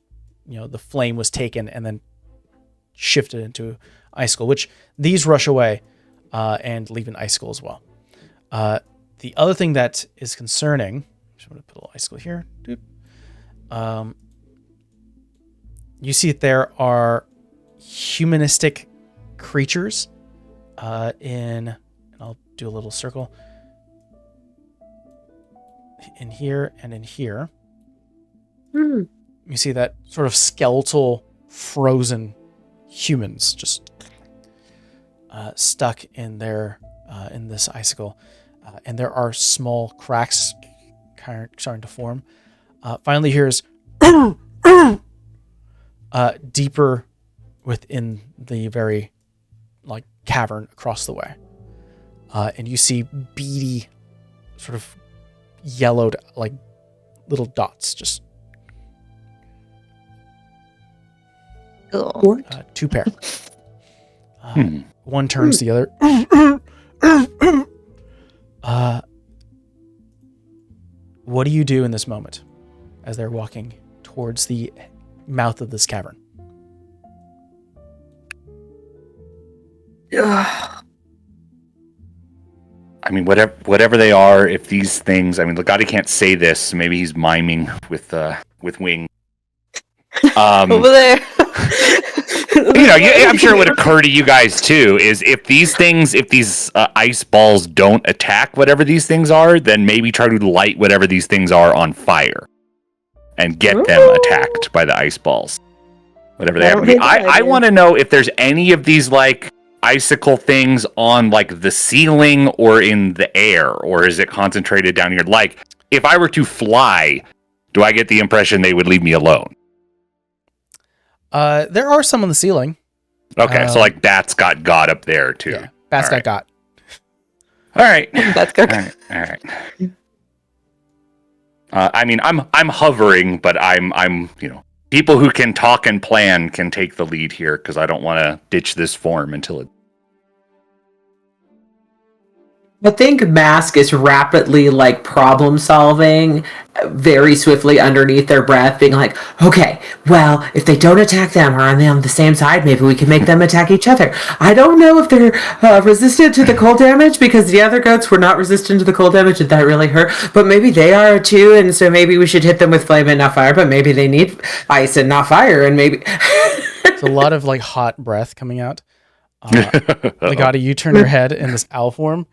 A: the flame was taken and then shifted into icicle, which these rush away and leave an icicle as well. The other thing that is concerning, just want to put a little icicle here. You see that there are humanistic creatures and I'll do a little circle in here and in here. You see that sort of skeletal, frozen humans just stuck in their in this icicle, and there are small cracks starting to form. Finally, here's deeper within the very like cavern across the way, and you see beady, sort of yellowed like little dots just.
C: Cool.
A: Two pair. One turns the other. What do you do in this moment as they're walking towards the mouth of this cavern?
D: I mean, whatever they are, if these things, I mean, Legati can't say this, so maybe he's miming with wing.
C: Over there.
D: I'm sure it would occur to you guys too, is if these ice balls don't attack whatever these things are, then maybe try to light whatever these things are on fire and get them attacked by the ice balls. Whatever they happen to be. I want to know if there's any of these like icicle things on like the ceiling or in the air, or is it concentrated down here? Like, if I were to fly, do I get the impression they would leave me alone?
A: There are some on the ceiling.
D: Okay, so like bats got up there too.
A: Yeah, bats got.
D: All right.
C: That's good.
D: All right. I mean, I'm hovering, but I'm people who can talk and plan can take the lead here because I don't want to ditch this form until it.
B: I think Mask is rapidly like problem solving very swiftly underneath their breath, being like, okay, well, if they don't attack them or are they on the same side, maybe we can make them attack each other. I don't know if they're resistant to the cold damage because the other goats were not resistant to the cold damage and that really hurt, but maybe they are too, and so maybe we should hit them with flame and not fire, but maybe they need ice and not fire, and maybe...
A: It's a lot of like hot breath coming out. Legati, you turn your head in this owl form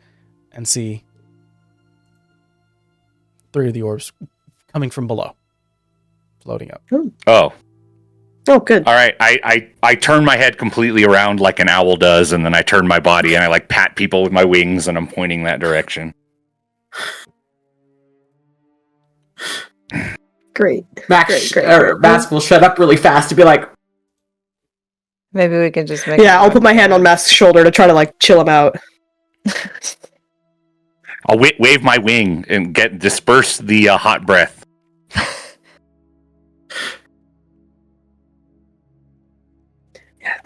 A: and see 3 of the orbs coming from below, floating up.
D: Oh,
E: good.
D: All right. I turn my head completely around like an owl does, and then I turn my body and I like pat people with my wings, and I'm pointing that direction.
E: Great.
B: Mask will shut up really fast to be like,
C: Maybe we can just make.
E: Yeah, I'll put my hand on Mask's shoulder to try to like chill him out.
D: I'll wave my wing and disperse the hot breath.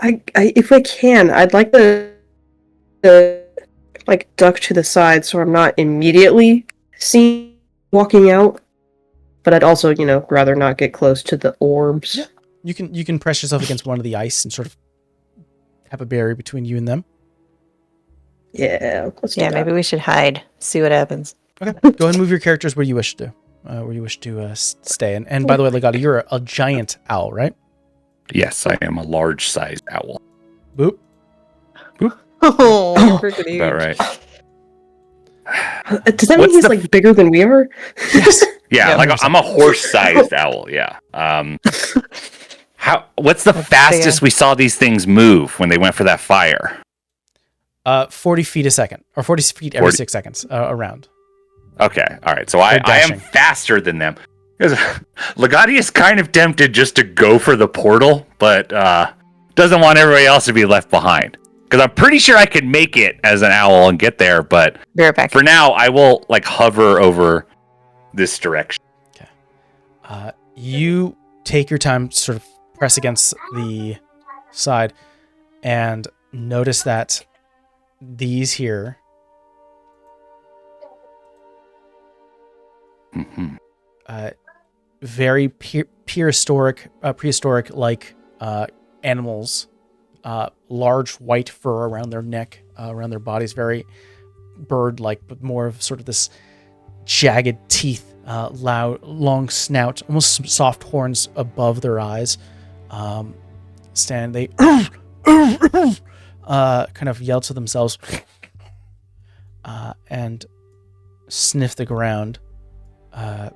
E: I if I can, I'd like to like duck to the side so I'm not immediately seen walking out. But I'd also, rather not get close to the orbs.
A: Yeah. You can press yourself against one of the ice and sort of have a barrier between you and them.
E: Yeah, let's do that.
C: Maybe we should hide. See what happens.
A: Okay, go ahead and move your characters where you wish to. Stay. And by the way, Legati, you're a giant owl, right?
D: Yes, I am a large-sized owl.
A: Boop.
C: Oh, freaking
D: About right.
E: Does that mean he's like bigger than we are?
A: Yes.
D: Yeah, like I'm a horse-sized owl. Yeah. What's the fastest we saw these things move when they went for that fire?
A: 40 feet a second, or 40 feet every 6 seconds around.
D: Okay, all right. So I am faster than them. Legati is kind of tempted just to go for the portal, but doesn't want everybody else to be left behind. Because I'm pretty sure I could make it as an owl and get there, but for now, I will like hover over this direction.
A: Okay. You take your time, sort of press against the side, and notice that these here very prehistoric like animals large white fur around their neck, around their bodies, very bird-like, but more of sort of this jagged teeth, loud, long snout, almost soft horns above their eyes. They kind of yell to themselves and sniff the ground. I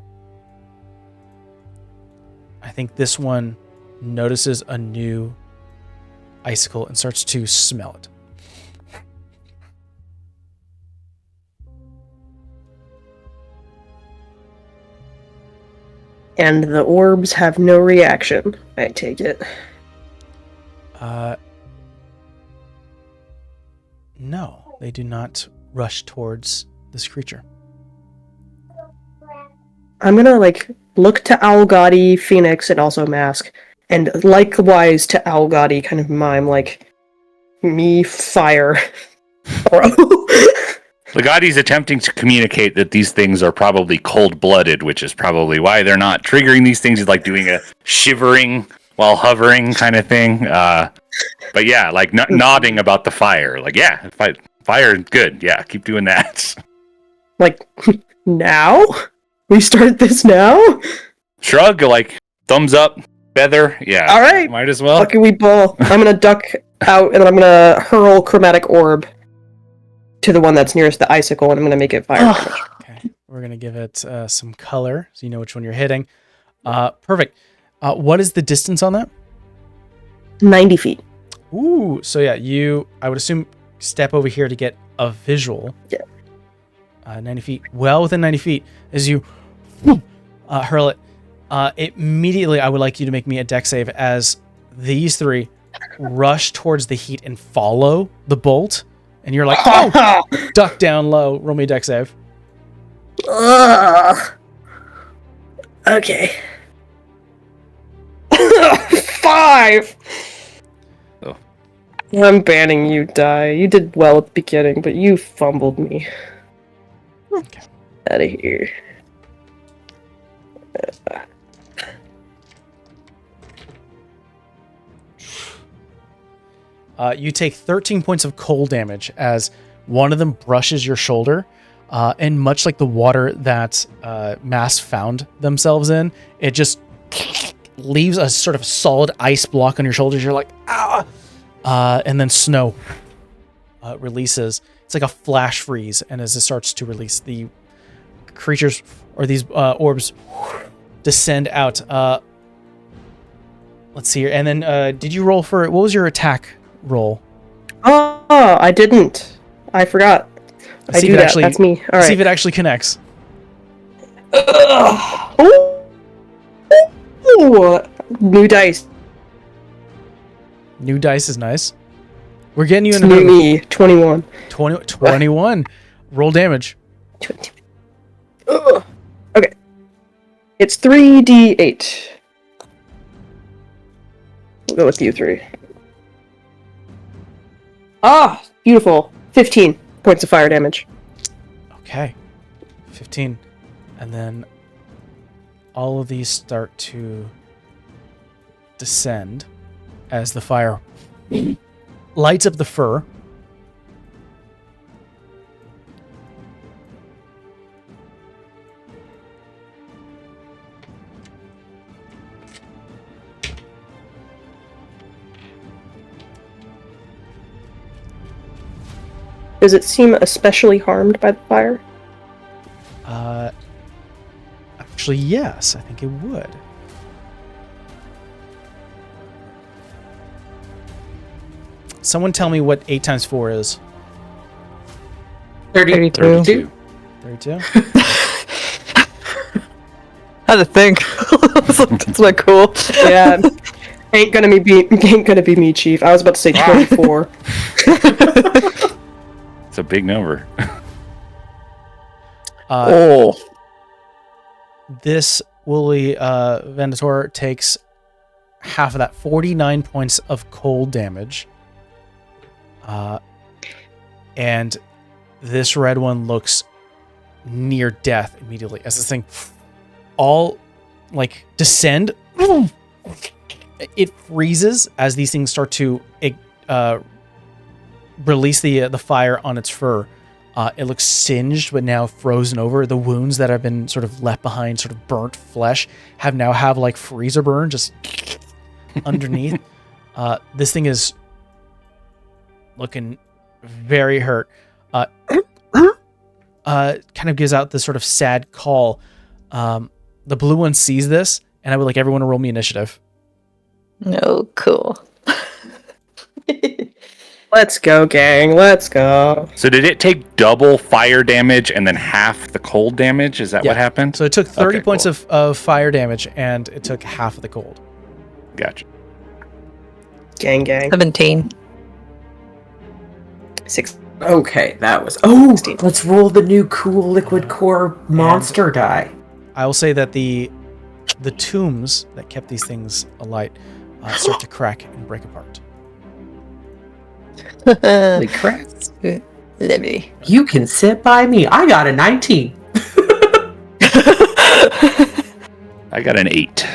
A: think this one notices a new icicle and starts to smell it.
E: And the orbs have no reaction, I take it.
A: No, they do not rush towards this creature.
E: I'm gonna, look to Owlgaudy, Phoenix, and also Mask, and likewise to Owlgaudy kind of mime, me fire. Bro.
D: Legati's attempting to communicate that these things are probably cold-blooded, which is probably why they're not triggering these things. He's doing a shivering while hovering kind of thing. But yeah, nodding about the fire. Fire is good. Yeah, keep doing that.
E: Now? We start this now?
D: Shrug, thumbs up, feather. Yeah.
E: All right.
D: Might as well.
E: Fucking we ball. I'm gonna duck out, and then I'm gonna hurl Chromatic Orb to the one that's nearest the icicle, and I'm gonna make it fire damage.
A: Okay, we're gonna give it some color so you know which one you're hitting. Perfect. What is the distance on that?
E: 90 feet.
A: Ooh, so yeah, I would assume, step over here to get a visual.
E: Yeah.
A: 90 feet. Well within 90 feet. As you hurl it, immediately I would like you to make me a dex save as these three rush towards the heat and follow the bolt. And you're duck down low. Roll me a dex save.
E: Okay. 5!
D: Oh.
E: I'm banning you, Die. You did well at the beginning, but you fumbled me.
A: Okay.
E: Out of here.
A: You take 13 points of cold damage as one of them brushes your shoulder, and much like the water that Mass found themselves in, it just leaves a sort of solid ice block on your shoulders. You're like, ah! And then snow releases. It's like a flash freeze, and as it starts to release, the creatures or these orbs descend out. Let's see here. And then, did you roll for, what was your attack roll?
E: Oh, I didn't. I forgot.
A: Let's
E: I
A: see
E: do
A: if it
E: that.
A: actually,
E: That's me. All right.
A: See if it actually connects.
E: Ooh, new dice.
A: New dice is nice. We're getting you in
E: New
A: a
E: me. 21.
A: 21. Roll damage.
E: 20. Ugh. Okay. It's 3d8. We'll go with you 3. Ah, beautiful. 15 points of fire damage.
A: Okay. 15. And then all of these start to descend as the fire lights up the fur.
E: Does it seem especially harmed by the fire?
A: Actually, yes, I think it would. Someone tell me what 8 times 4 is.
B: 32.
A: 32?
C: Had to think. That's not cool.
E: Yeah. Ain't gonna be me, Chief. I was about to say 24.
D: It's a big number.
A: This woolly Venator takes half of that, 49 points of cold damage. And this red one looks near death immediately as this thing all descend. It freezes as these things start to release the fire on its fur, it looks singed but now frozen over. The wounds that have been sort of left behind, sort of burnt flesh, have like freezer burn just underneath. This thing is looking very hurt. Kind of gives out this sort of sad call. The blue one sees this, and I would like everyone to roll me initiative.
C: No, cool.
E: Let's go, gang. Let's go.
D: So did it take double fire damage and then half the cold damage? Is that what happened?
A: So it took 30
D: Okay,
A: points
D: cool.
A: of fire damage, and it took half of the cold.
D: Gotcha.
E: Gang.
C: 17.
E: 6.
B: Okay, that was. Oh, let's roll the new cool liquid core monster die.
A: I will say that the tombs that kept these things alight start to crack and break apart.
B: Holy crap.
C: Libby.
B: You can sit by me. I got a 19.
D: I got an 8.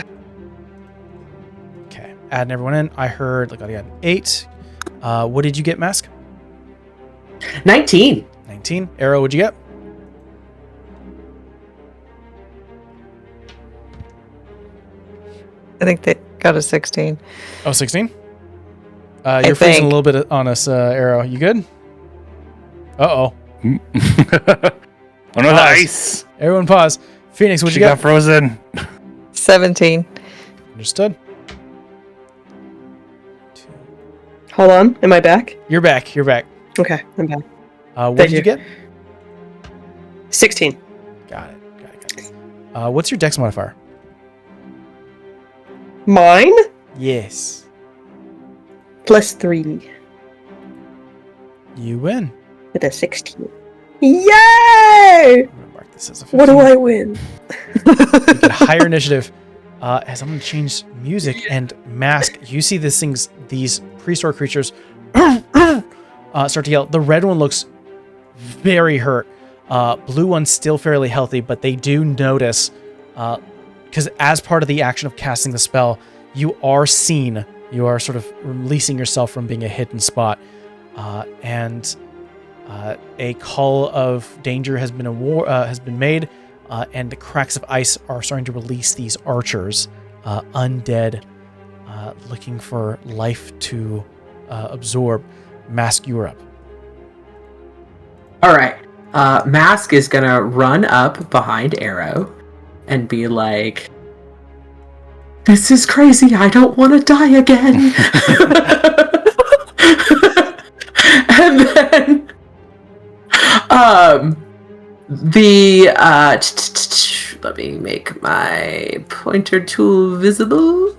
A: Okay, adding everyone in. I heard like I got an 8. What did you get, Mask?
B: 19.
A: 19. Arrow, what'd you get?
C: I think they got a 16.
A: Oh, 16? You're freezing a little bit on us, Arrow. You good? Uh-oh.
D: Oh no, the ice!
A: Everyone pause. Phoenix, what'd
D: She
A: you
D: got
A: get?
D: frozen.
C: 17.
A: Understood.
E: Hold on. Am I back?
A: You're back.
E: Okay, I'm back.
A: What
E: Thank
A: did you get?
E: 16.
A: Got it. What's your dex modifier?
E: Mine?
A: Yes.
E: +3
A: You win.
E: with a 16. Yay!
A: I'm gonna mark this as a 15.
E: What do I win?
A: You get higher initiative. As I'm gonna change music and Mask, you see these prehistoric creatures start to yell. The red one looks very hurt. Blue one's still fairly healthy, but they do notice, because as part of the action of casting the spell, you are seen. You are sort of releasing yourself from being a hidden spot, and a call of danger has been made, and the cracks of ice are starting to release these archers, undead, looking for life to absorb. Mask, you're up.
B: All right. Mask is going to run up behind Arrow and be like, this is crazy. I don't want to die again. And then let me make my pointer tool visible.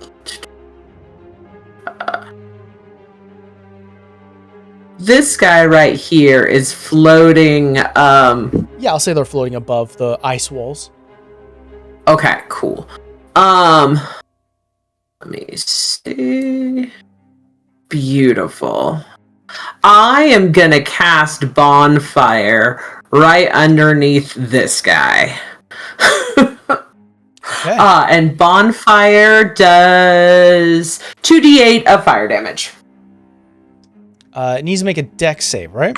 B: This guy right here is floating.
A: Yeah, I'll say they're floating above the ice walls.
B: Okay, cool. Let me see. Beautiful. I am gonna cast Bonfire right underneath this guy.
A: Okay.
B: And Bonfire does 2d8 of fire damage.
A: It needs to make a dex save, right?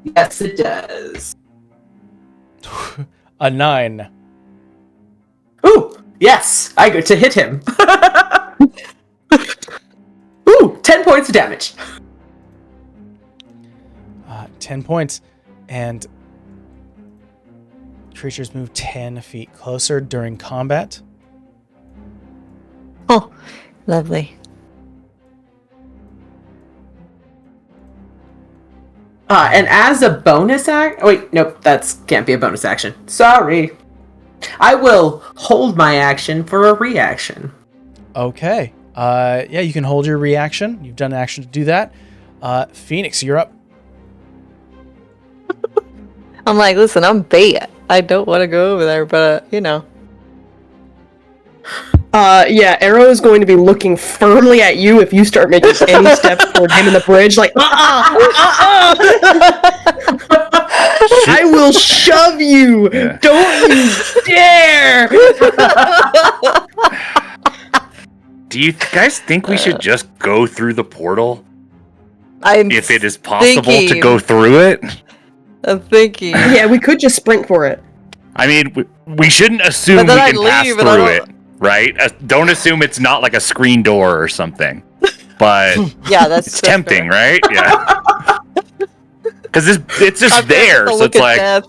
B: Yes, it does.
A: A 9.
B: Ooh, yes, I get to hit him. Ooh, 10 points of damage.
A: 10 points. And creatures move 10 feet closer during combat.
C: Oh, lovely.
B: And as a bonus act... Wait, nope, can't be a bonus action. Sorry. I will hold my action for a reaction.
A: Okay. Yeah, you can hold your reaction. You've done an action to do that. Phoenix, you're up.
C: I'm like, listen, I'm bait. I don't want to go over there, but,
E: Yeah, Arrow is going to be looking firmly at you if you start making any steps toward him in the bridge, like, I will shove you!
D: Yeah.
E: Don't you dare!
D: Do you guys think we should just go through the portal? if it is possible to
C: thinking-
D: go through it.
C: I'm thinking.
E: Yeah, we could just sprint for it.
D: I mean, we shouldn't assume we
C: But then I'd
D: can pass
C: leave and I
D: through
C: don't-
D: it, right? Don't assume it's not like a screen door or something. But
C: Yeah, that's
D: it's tempting, right? Yeah. Because it's just there, so it's like,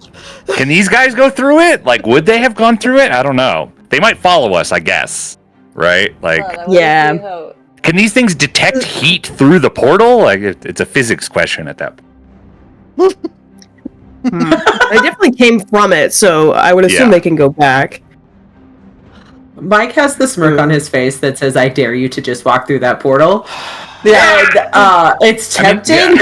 D: can these guys go through it? Like, would they have gone through it? I don't know. They might follow us, I guess. Right? Like,
E: Yeah.
D: can these things detect heat through the portal? Like, it's a physics question at that point.
E: I definitely came from it, so I would assume
D: Yeah.
E: they can go back.
B: Mike has the smirk on his face that says, "I dare you to just walk through that portal." And it's tempting.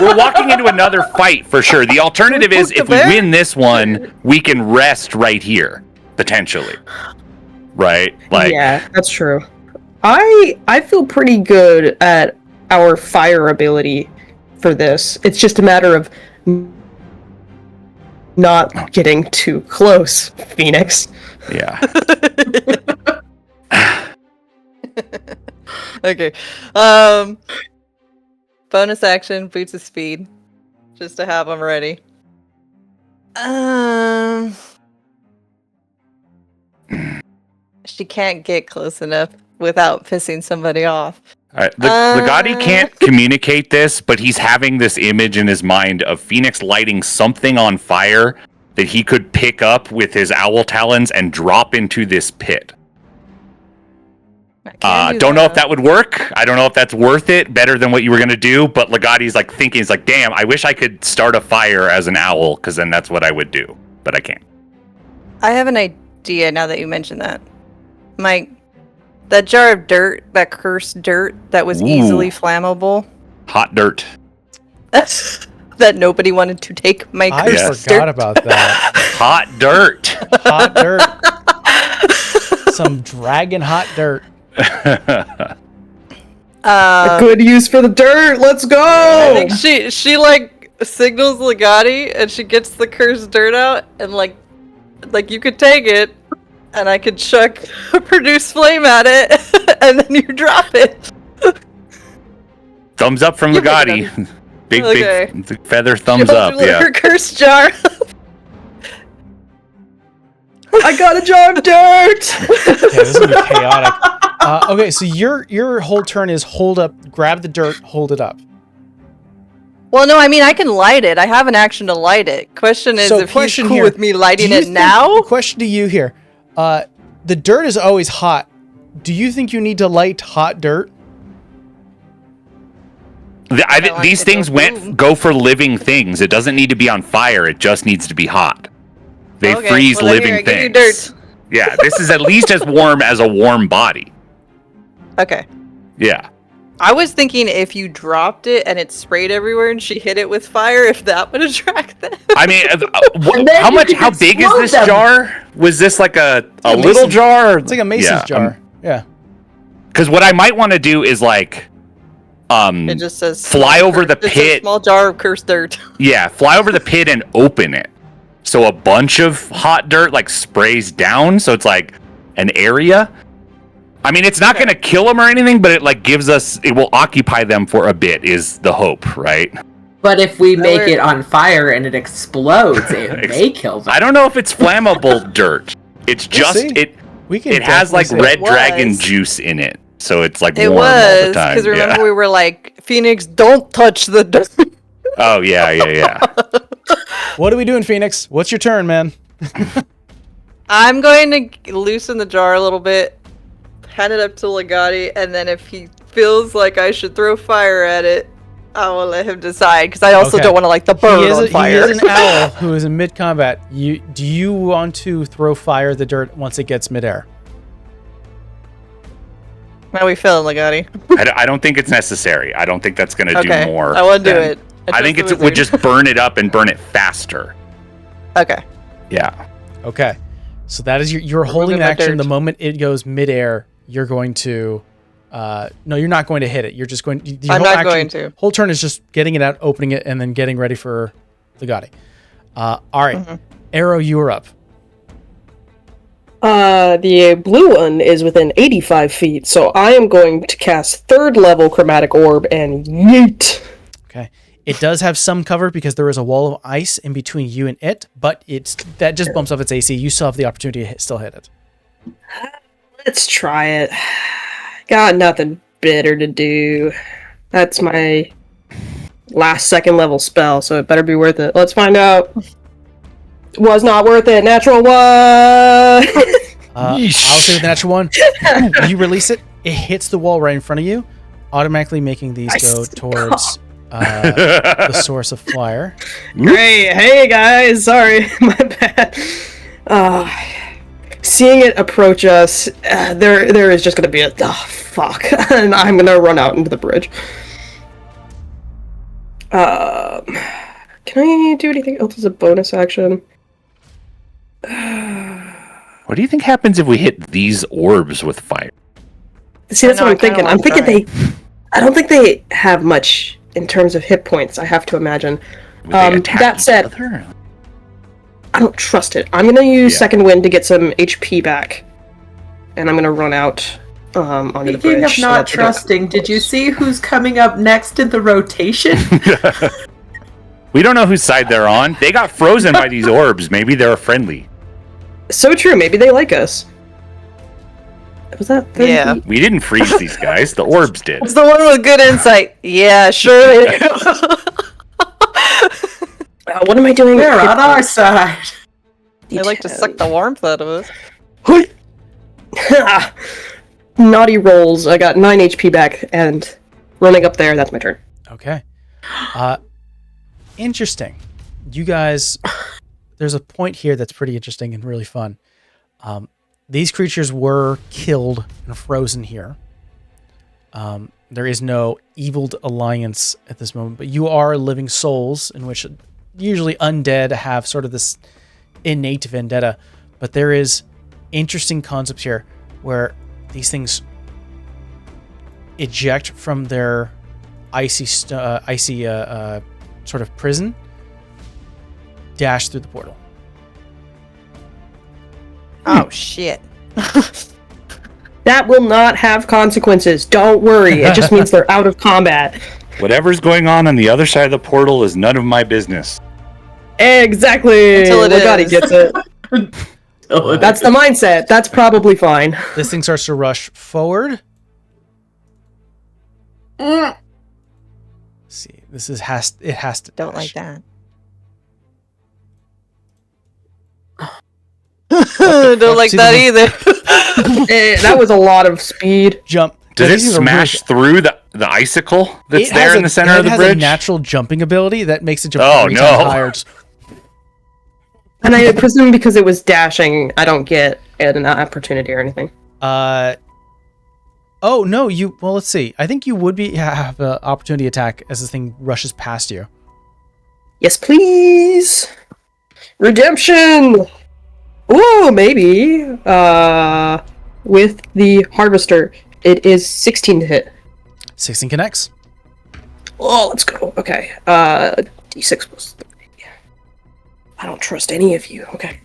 D: We're walking into another fight for sure. The alternative is if we win this one, we can rest right here, potentially. Right? Like,
E: Yeah, that's true. I feel pretty good at our fire ability for this. It's just a matter of not getting too close, Phoenix.
D: yeah.
C: Okay. Bonus action, boots of speed, just to have them ready. She can't get close enough without pissing somebody off.
D: All right. Legati can't communicate this, but he's having this image in his mind of Phoenix lighting something on fire that he could pick up with his owl talons and drop into this pit. Don't know if that would work. I don't know if that's worth it, better than what you were going to do, but Legati's like thinking, he's like, damn, I wish I could start a fire as an owl, because then that's what I would do, but I can't.
C: I have an idea now that you mentioned that. Mike, that jar of dirt, that cursed dirt that was easily flammable.
D: Hot dirt.
C: That nobody wanted to take my
A: I
C: cursed
A: forgot
C: dirt.
A: about that.
D: Hot dirt.
A: Hot dirt. Some dragon hot dirt.
E: A good use for the dirt. Let's
C: I
E: go.
C: think she like signals Legati and she gets the cursed dirt out and like you could take it and I could chuck produce flame at it and then you drop it.
D: Thumbs up from
C: You pick it
D: Legati. Big,
C: Okay.
D: big feather thumbs
C: She
D: up.
C: holds
D: Yeah.
C: her cursed jar.
E: I got a jar of dirt.
A: Okay, this is gonna be chaotic. Okay, so your whole turn is hold up, grab the dirt, hold it up.
C: Well, no, I mean I can light it. I have an action to light it. Question is if he's cool
A: here,
C: with me lighting
A: do you
C: it
A: think-
C: now.
A: Question to you here. The dirt is always hot. Do you think you need to light hot dirt?
C: like
D: These
C: it
D: things
C: to boom.
D: go for living things. It doesn't need to be on fire. It just needs to be hot. They
C: Okay,
D: freeze
C: well, then
D: living
C: here, I give you
D: things.
C: dirt.
D: Yeah, this is at least as warm as a warm body.
C: Okay.
D: Yeah.
C: I was thinking if you dropped it and it sprayed everywhere and she hit it with fire, if that would attract them.
D: I mean,
B: And then
D: how
B: you
D: much?
B: could
D: How big is
B: explode
D: this
B: them.
D: jar? Was this like a
A: a
D: little
A: mason-
D: jar?
A: It's like a mason's jar. Yeah.
D: Because what I might want to do is like,
C: It just says
D: fly over the
C: It's a
D: pit.
C: small jar of cursed dirt.
D: Yeah, fly over the pit and open it. So a bunch of hot dirt like sprays down. So it's like an area. I mean, it's not going to kill them or anything, but it like gives us, it will occupy them for a bit is the hope, right?
B: But if we make
C: we're-
B: it on fire and it explodes, it may kill them.
D: I don't know if it's flammable dirt. It's just,
A: see.
D: it
A: It
D: has like red
C: It
D: dragon
C: was.
D: juice in it. So it's like
C: It
D: warm all the
C: was
D: time.
C: because remember
D: Yeah.
C: we were like, Phoenix, don't touch the dirt.
D: Oh, yeah.
A: What are we doing, Phoenix? What's your turn, man?
C: I'm going to loosen the jar a little bit, hand it up to Legati, and then if he feels like I should throw fire at it, I will let him decide because I also
A: Okay.
C: don't want to light the bird on
A: He
C: fire.
A: is an owl who is in mid combat. Do you want to throw fire at the dirt once it gets midair?
C: How are we feeling, Legati?
D: I don't think it's necessary. I don't think that's going to
C: Okay,
D: do more.
C: I want to do
D: than-
C: it.
D: I think it would just burn it up and burn it faster.
C: Okay.
D: Yeah.
A: Okay. So that is you're holding
C: moving
A: an
C: my
A: action.
C: dirt.
A: The moment it goes midair, you're going to no, you're not going to hit it. You're just going your
C: I'm
A: whole
C: not going to.
A: Whole turn is just getting it out, opening it, and then getting ready for Legati. All right.
C: Mm-hmm.
A: Arrow, you are up.
E: The blue one is within 85 feet, so I am going to cast 3rd level Chromatic Orb and yeet.
A: Okay. It does have some cover because there is a wall of ice in between you and it, but that just bumps up its AC. You still have the opportunity to still hit it.
E: Let's try it. Got nothing better to do. That's my last 2nd level spell, so it better be worth it. Let's find out. Was not worth it. Natural 1!
A: I'll say with the natural 1. You release it, it hits the wall right in front of you, automatically making these go towards the source of fire.
E: Great. Hey, guys. Sorry. My bad. Seeing it approach us, there is just going to be a... Oh, fuck. And I'm going to run out into the bridge. Can I do anything else as a bonus action?
D: What do you think happens if we hit these orbs with fire?
E: See, that's what I'm thinking. I'm thinking I don't think they have much in terms of hit points, I have to imagine. That said, I don't trust it. I'm going to use Second Wind to get some HP back. And I'm going to run out onto the bridge.
B: Speaking of not trusting, did you see who's coming up next in the rotation?
D: We don't know whose side they're on. They got frozen by these orbs. Maybe they're friendly.
E: So true. Maybe they like us. Was that 30
C: Yeah.
E: feet?
D: We didn't freeze these guys. The orbs did.
C: It's the one with good insight. Yeah, sure they do.
E: What am I doing?
B: They're on our side.
C: They like to suck the warmth out of us.
E: Naughty rolls. I got 9 HP back, and running up there, that's my turn.
A: Okay. Interesting. You guys, there's a point here that's pretty interesting and really fun. These creatures were killed and frozen here. There is no eviled alliance at this moment, but you are living souls in which usually undead have sort of this innate vendetta. But there is interesting concepts here where these things eject from their icy sort of prison, dash through the portal.
C: Oh, shit.
E: That will not have consequences. Don't worry. It just means they're out of combat.
D: Whatever's going on the other side of the portal is none of my business.
E: Exactly.
C: Until it
E: Legati
C: is.
E: gets it. That's the mindset. That's probably fine.
A: This thing starts to rush forward. Let's see, it has to
C: Don't
A: dash.
C: like that. Don't like
A: See
C: that
A: the-
C: either.
E: That was a lot of speed.
A: Jump.
D: Does
A: Yeah,
D: it
A: these things are
D: smash through the icicle that's
A: It
D: there
A: has
D: in the center of the
A: It
D: bridge?
A: has a natural jumping ability that makes it jump
D: Oh,
A: 3
D: no.
A: times higher. Just-
E: And I presume because it was dashing, I don't get an opportunity or anything.
A: Oh no, well, let's see. I think you would have an opportunity attack as this thing rushes past you.
E: Yes, please. Redemption. Ooh, maybe. With the harvester, it is 16 to hit.
A: 16 connects.
E: Oh, let's go. Okay. D6 plus 3. I don't trust any of you. Okay.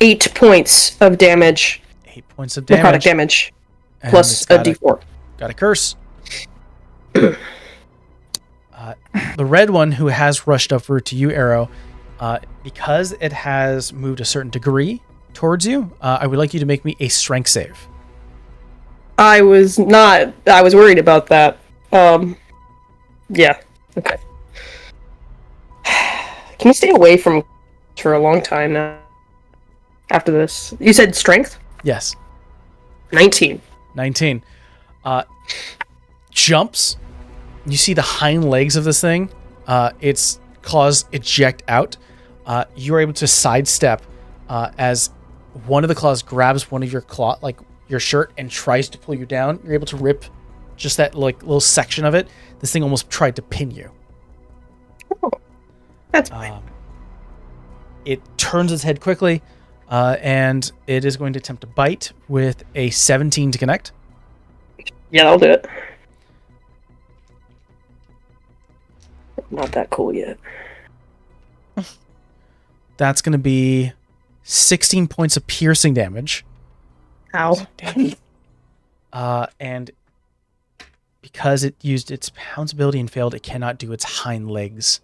E: 8 points of damage.
A: 8 points of
E: Necrotic
A: damage.
E: damage.
A: And
E: Plus
A: it's
E: a
A: got
E: D4.
A: Got a curse. The red one who has rushed upward to you, Arrow, because it has moved a certain degree towards you, I would like you to make me a strength save.
E: I was worried about that. Yeah. Okay. Can we stay away from for a long time now? After this. You said strength?
A: Yes.
E: 19.
A: 19. Jumps. You see the hind legs of this thing. Its claws eject out. You're able to sidestep as one of the claws grabs one of your your shirt and tries to pull you down. You're able to rip just that little section of it. This thing almost tried to pin you.
E: Oh, that's fine.
A: It turns its head quickly, and it is going to attempt to bite with a 17 to connect.
E: Yeah, I'll do it. Not that cool yet.
A: That's going to be 16 points of piercing damage.
E: Ow.
A: And because it used its pounce ability and failed, it cannot do its hind legs.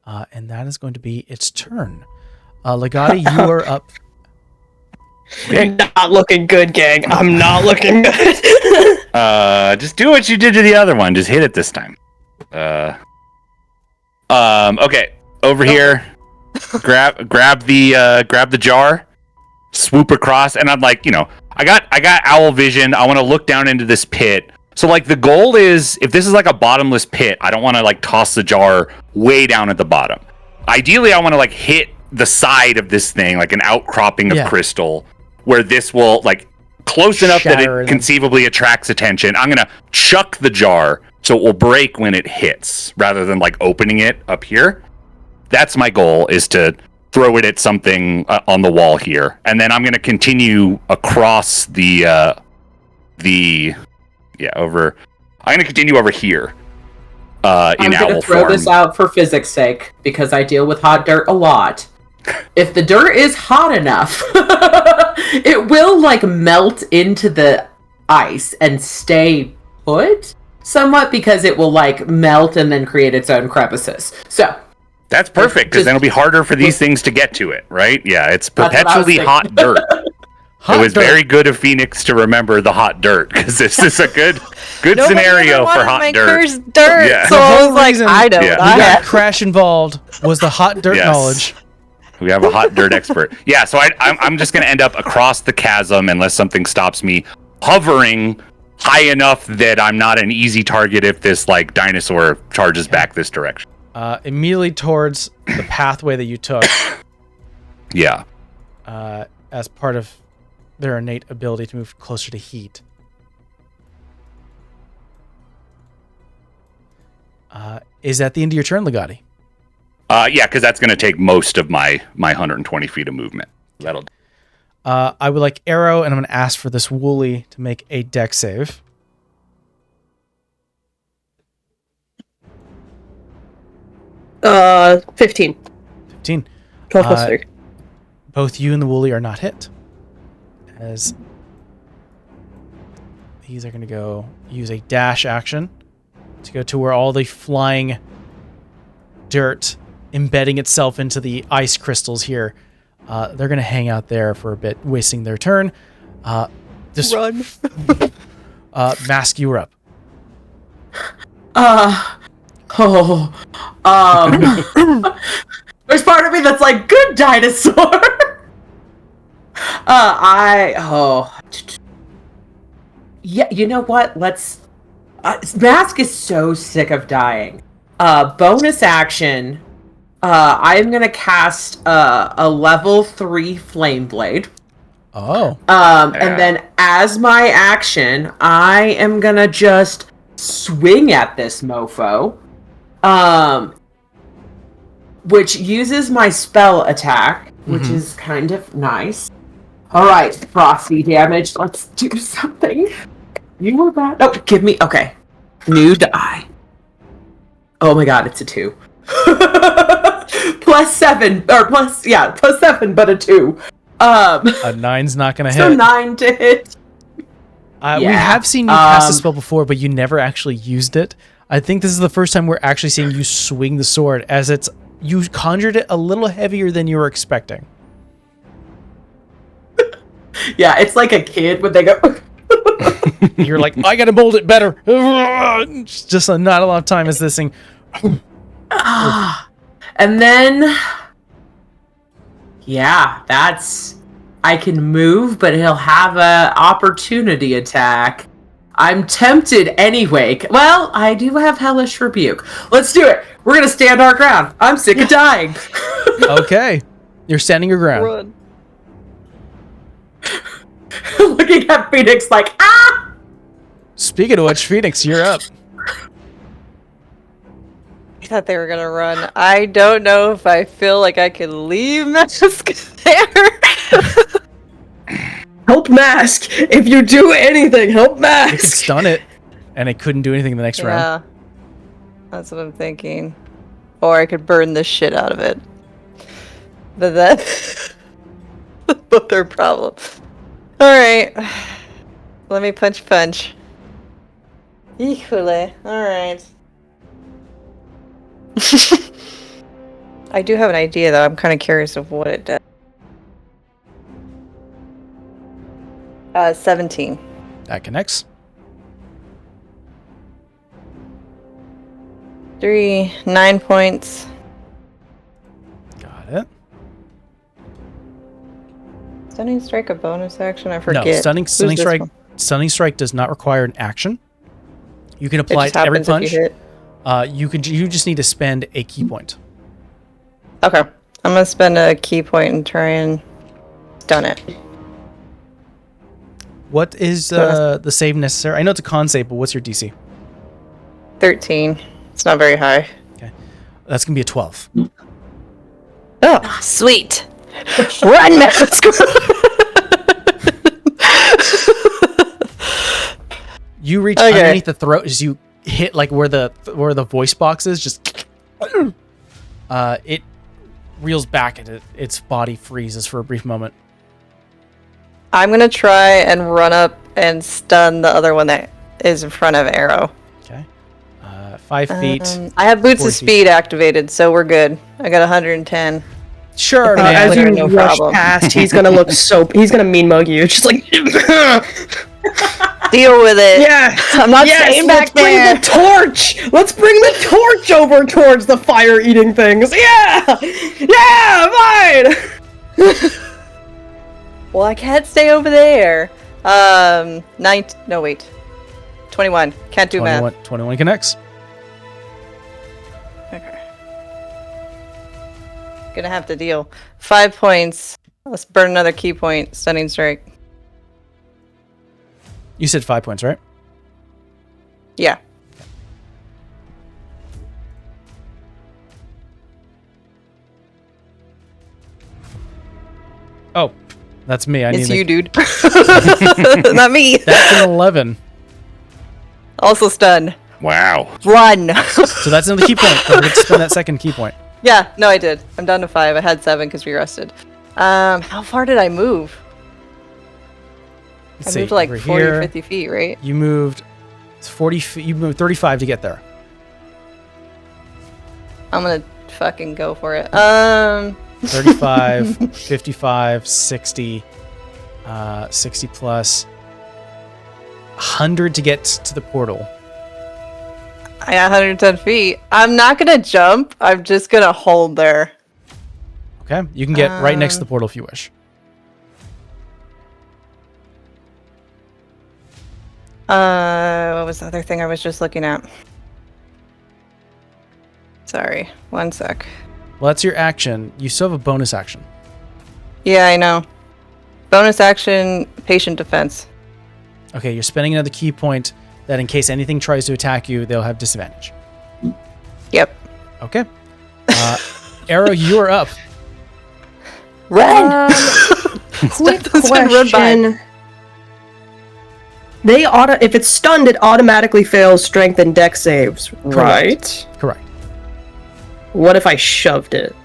A: And that is going to be its turn. Legati, you are up.
D: Okay.
E: Not looking good, gang. I'm not looking good.
D: Just do what you did to the other one. Just hit it this time. Okay. Over here. Grab the jar. Swoop across, and I'm like, I got owl vision. I want to look down into this pit. So like the goal is, if this is like a bottomless pit, I don't want to like toss the jar way down at the bottom. Ideally, I want to like hit the side of this thing, like an outcropping of crystal, where this will like close enough that it conceivably attracts attention. I'm gonna chuck the jar so it will break when it hits, rather than like opening it up here. That's my goal, is to throw it at something on the wall here, and then I'm gonna continue across over. I'm gonna continue over here.
B: I'm gonna throw this out for physics' sake because I deal with hot dirt a lot. If the dirt is hot enough, it will like melt into the ice and stay put somewhat, because it will like melt and then create its own crevices. So
D: that's perfect, because then it'll be harder for these things to get to it, right? Yeah, it's perpetually hot dirt. It was very good of Phoenix to remember the hot dirt, because this is a good scenario for hot dirt.
C: Yeah. So I was like, I know.
A: We got Crash involved was the hot dirt knowledge.
D: We have a hot dirt expert. Yeah, so I'm just going to end up across the chasm unless something stops me, hovering high enough that I'm not an easy target if this like dinosaur charges back this direction.
A: Immediately towards the pathway that you took.
D: Yeah.
A: As part of their innate ability to move closer to heat. Is that the end of your turn, Legati?
D: Yeah, because that's going to take most of my 120 feet of movement. That'll.
A: I would like Arrow, and I'm going to ask for this Wooly to make a dex save.
E: Uh, 15.
A: 15.
E: 12 plus 3.
A: Both you and the Wooly are not hit, as these are going to go use a dash action to go to where all the flying dirt embedding itself into the ice crystals here. They're going to hang out there for a bit, wasting their turn.
C: Run.
A: Mask, you were up.
B: There's part of me that's like, good dinosaur. Yeah, you know what? Mask is so sick of dying. Bonus action. I'm gonna cast a level 3 flame blade.
A: Oh.
B: And then as my action, I am gonna just swing at this mofo. Which uses my spell attack, which is kind of nice. Alright, frosty damage. Let's do something. You were bad. Oh, give me. Okay. New die. Oh my god, it's a 2. plus 7. Plus 7, but a 2.
A: A 9's not going to hit.
B: So 9 to hit.
A: We have seen you cast the spell before, but you never actually used it. I think this is the first time we're actually seeing you swing the sword, as you conjured it a little heavier than you were expecting.
B: Yeah, it's like a kid when they go.
A: You're like, I gotta mold it better. Just not a lot of time as this thing.
B: And then, I can move, but he'll have a opportunity attack. I'm tempted anyway. Well, I do have Hellish Rebuke. Let's do it. We're gonna stand our ground. I'm sick of dying.
A: Okay, you're standing your ground.
C: Run.
B: Looking at Phoenix like, ah!
C: Speaking of which, Phoenix, you're up. I thought they were gonna run. I don't know if I feel like I can leave Mask there.
E: Help Mask! If you do anything, help
A: You could
E: Mask!
A: stun it, and it couldn't do anything in the next round.
C: Yeah, that's what I'm thinking. Or I could burn the shit out of it. But that... Both are a problem. Alright. Let me punch. Equally. Alright. I do have an idea, though. I'm kind of curious of what it does. 17.
A: That connects.
C: 3, 9 points.
A: Got it.
C: Stunning strike a bonus action? I
A: No,
C: forget.
A: stunning
C: Who's this
A: strike.
C: one?
A: Stunning strike does not require an action. You can
C: It
A: apply it
C: just
A: to every
C: happens if you
A: punch.
C: hit.
A: You just need to spend a key point.
C: Okay. I'm gonna spend a key point and try and stun it.
A: What is the save necessary? I know it's a con save, but what's your DC?
C: 13. It's not very high.
A: That's gonna be a 12.
C: Oh, sweet. Run, Mask!
A: You reach
C: Okay.
A: underneath the throat as you hit like where the voice box is. Just it reels back and its body freezes for a brief moment.
C: I'm gonna try and run up and stun the other one that is in front of Arrow.
A: Okay, 5 feet.
C: I have Boots
A: 40
C: of
A: feet.
C: Speed activated, so we're good. I got 110.
A: Sure,
C: man.
E: As you
C: No
E: rush
C: problem.
E: past, he's gonna look he's gonna mean mug you. Just like,
C: Deal with it.
E: yeah.
C: I'm not
E: Yes,
C: staying
E: let's
C: back
E: bring
C: there.
E: the torch! Let's bring the torch over towards the fire-eating things! Yeah! Yeah, fine!
C: Well, I can't stay over there. 21. Can't do
A: 21,
C: math.
A: 21 connects.
C: Okay. Gonna have to deal. 5 points. Let's burn another key point. Stunning strike.
A: You said 5 points, right?
C: Yeah.
A: Oh, that's me.
C: It's
A: need
C: you,
A: to-
C: dude. Not me.
A: That's an 11.
C: Also stunned.
D: Wow.
C: Run.
A: So that's another key point. Don't forget to spend that second key point.
C: Yeah, no, I did. I'm down to 5. I had 7 because we rested. How far did I move?
A: Let's
C: I
A: see,
C: moved like
A: over
C: 40
A: here,
C: or 50 feet, right?
A: You moved 40 feet. You moved 35 to get there.
C: I'm gonna fucking go for it.
A: 35, 55, 60, 60 plus 100 to get to the portal.
C: I got 110 feet. I'm not gonna jump. I'm just gonna hold there.
A: Okay, you can get right next to the portal if you wish.
C: What was the other thing I was just looking at? Sorry, 1 sec.
A: Well, that's your action. You still have a bonus action.
C: Yeah, I know. Bonus action, patient defense.
A: Okay, you're spending another key point that in case anything tries to attack you, they'll have disadvantage.
C: Yep.
A: Okay. Arrow, you are up.
C: Run!
E: Quick
C: Doesn't run by.
E: question. If it's stunned, it automatically fails strength and dex saves, right?
A: Correct.
E: What if I shoved it?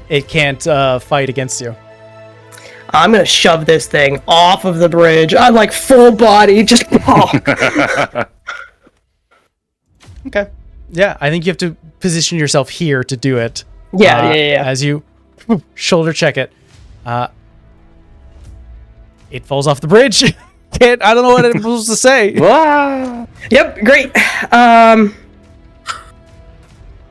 A: It can't fight against you.
E: I'm gonna shove this thing off of the bridge. I'm like full body, just
A: Okay. Yeah, I think you have to position yourself here to do it.
E: Yeah.
A: As you shoulder check it, it falls off the bridge. I don't know what I'm supposed to say.
E: Yep, great.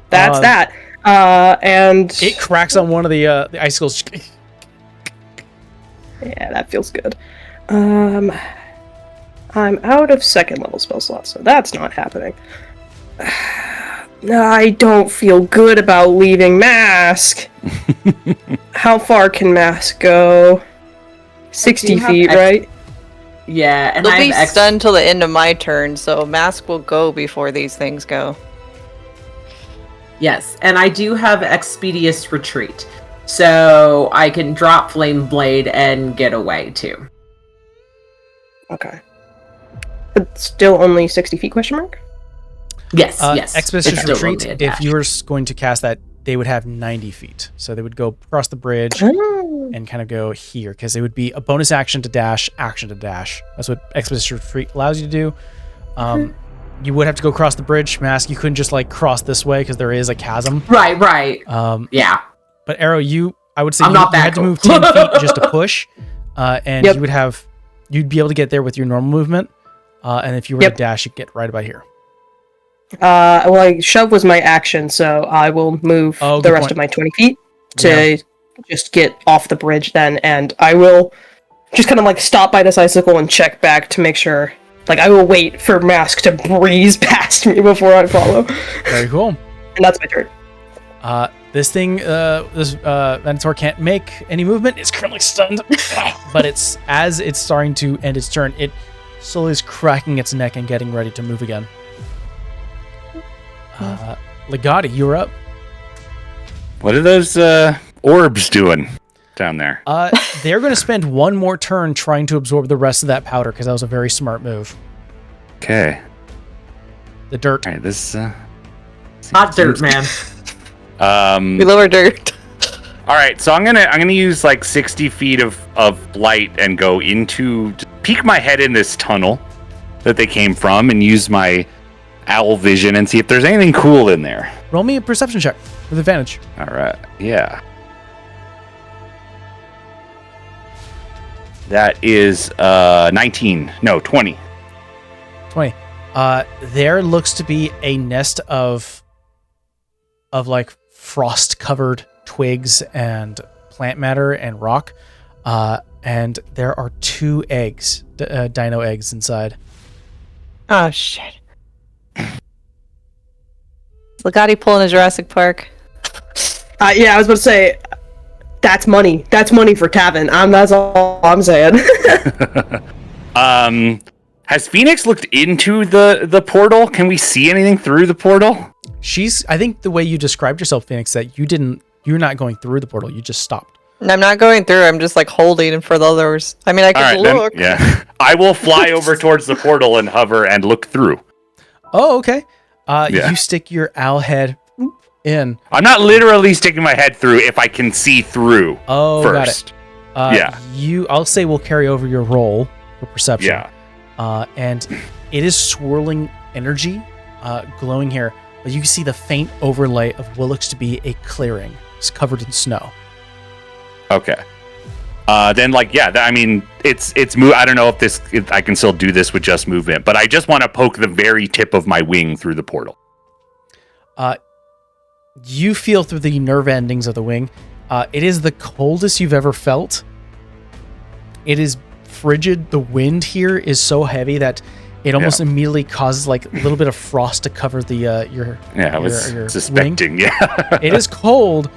E: That's that. And
A: It cracks on one of the icicles.
E: yeah, that feels good. I'm out of second level spell slots, so that's not happening. I don't feel good about leaving Mask. How far can Mask go? 60
B: have
E: feet, right?
B: Yeah, and
C: They'll
B: I
C: be
B: have
C: stunned till the end of my turn, so Mask will go before these things go.
B: Yes, and I do have Expeditious Retreat, so I can drop Flame Blade and get away too.
E: Okay. But still only 60 feet, question mark?
B: Yes, yes.
A: Expeditious
B: It's still
A: Retreat,
B: only
A: if
B: attached.
A: you're going to cast that they would have 90 feet. So they would go across the bridge
E: Oh.
A: and kind of go here because it would be a bonus action to dash, action to dash. That's what Expedition Retreat allows you to do. You would have to go across the bridge, Mask. You couldn't just like cross this way because there is a chasm.
B: Right. Yeah.
A: But Arrow, I would say
B: I'm
A: you,
B: not
A: you
B: that
A: had to
B: cool.
A: move 10 feet just to push, and
E: Yep.
A: you'd be able to get there with your normal movement. And if you were
E: Yep.
A: to dash, you'd get right about here.
E: Well, shove was my action, so I will move
A: Oh,
E: the
A: good
E: rest
A: point.
E: of my 20 feet to just get off the bridge then, and I will just kind of like stop by this icicle and check back to make sure. Like, I will wait for Mask to breeze past me before I follow.
A: Very cool.
E: And that's my turn.
A: This Venator can't make any movement. It's currently stunned, but as it's starting to end its turn, it slowly is cracking its neck and getting ready to move again. Legati, you're up.
D: What are those orbs doing down there?
A: They're going to spend one more turn trying to absorb the rest of that powder because that was a very smart move.
D: Okay.
A: The dirt.
D: All right. This.
B: Hot dirt, man.
C: We lower dirt.
D: All right. So I'm gonna use like 60 feet of light and go into peek my head in this tunnel that they came from and use my owl vision and see if there's anything cool in there.
A: Roll me a perception check with advantage.
D: All right. Yeah. That is 19. No, 20.
A: 20. There looks to be a nest of like frost-covered twigs and plant matter and rock, and there are 2 eggs, dino eggs inside.
C: Oh shit. Legati pulling a Jurassic Park.
E: Yeah, I was about to say, that's money. That's money for Tavin. That's all I'm saying.
D: Has Phoenix looked into the portal? Can we see anything through the portal?
A: I think the way you described yourself, Phoenix, that you're not going through the portal, you just stopped.
C: I'm not going through. I'm just like holding for the others. I mean, I
D: All
C: can
D: right,
C: look.
D: then, yeah. I will fly over towards the portal and hover and look through.
A: Oh, okay.
D: Yeah.
A: You stick your owl head in.
D: I'm not literally sticking my head through if I can see through first.
A: Got it.
D: Yeah.
A: I'll say we'll carry over your roll for perception.
D: Yeah.
A: And it is swirling energy, glowing here, but you can see the faint overlay of what looks to be a clearing. It's covered in snow.
D: Okay. Then I mean, it's move. I don't know if I can still do this with just movement, but I just want to poke the very tip of my wing through the portal.
A: You feel through the nerve endings of the wing. It is the coldest you've ever felt. It is frigid. The wind here is so heavy that it almost immediately causes like a little bit of frost to cover the your
D: I was
A: your
D: suspecting.
A: wing.
D: Yeah.
A: It is cold.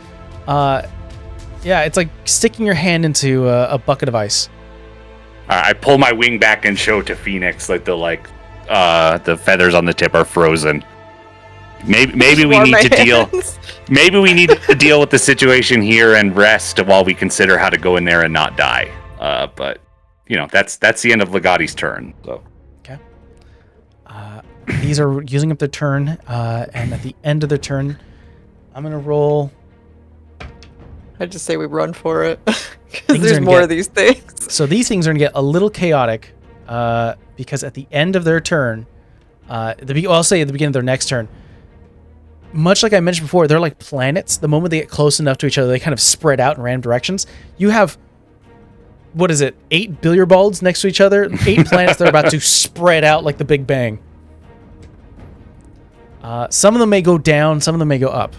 A: It's like sticking your hand into a bucket of ice.
D: I pull my wing back and show to Phoenix the feathers on the tip are frozen. Maybe we need to deal. Maybe we need to deal with the situation here and rest while we consider how to go in there and not die. But that's the end of Legati's turn. So.
A: Okay. These are using up their turn, and at the end of their turn, I'm gonna roll.
C: I just say we run for it because
A: Things
C: there's
A: are
C: more
A: get-
C: of these things.
A: So these things are gonna get a little chaotic, because at the end of their turn, I'll say at the beginning of their next turn, much like I mentioned before, they're like planets. The moment they get close enough to each other, they kind of spread out in random directions. You have, 8 billiard balls next to each other? 8 planets that are about to spread out like the Big Bang. Some of them may go down, some of them may go up.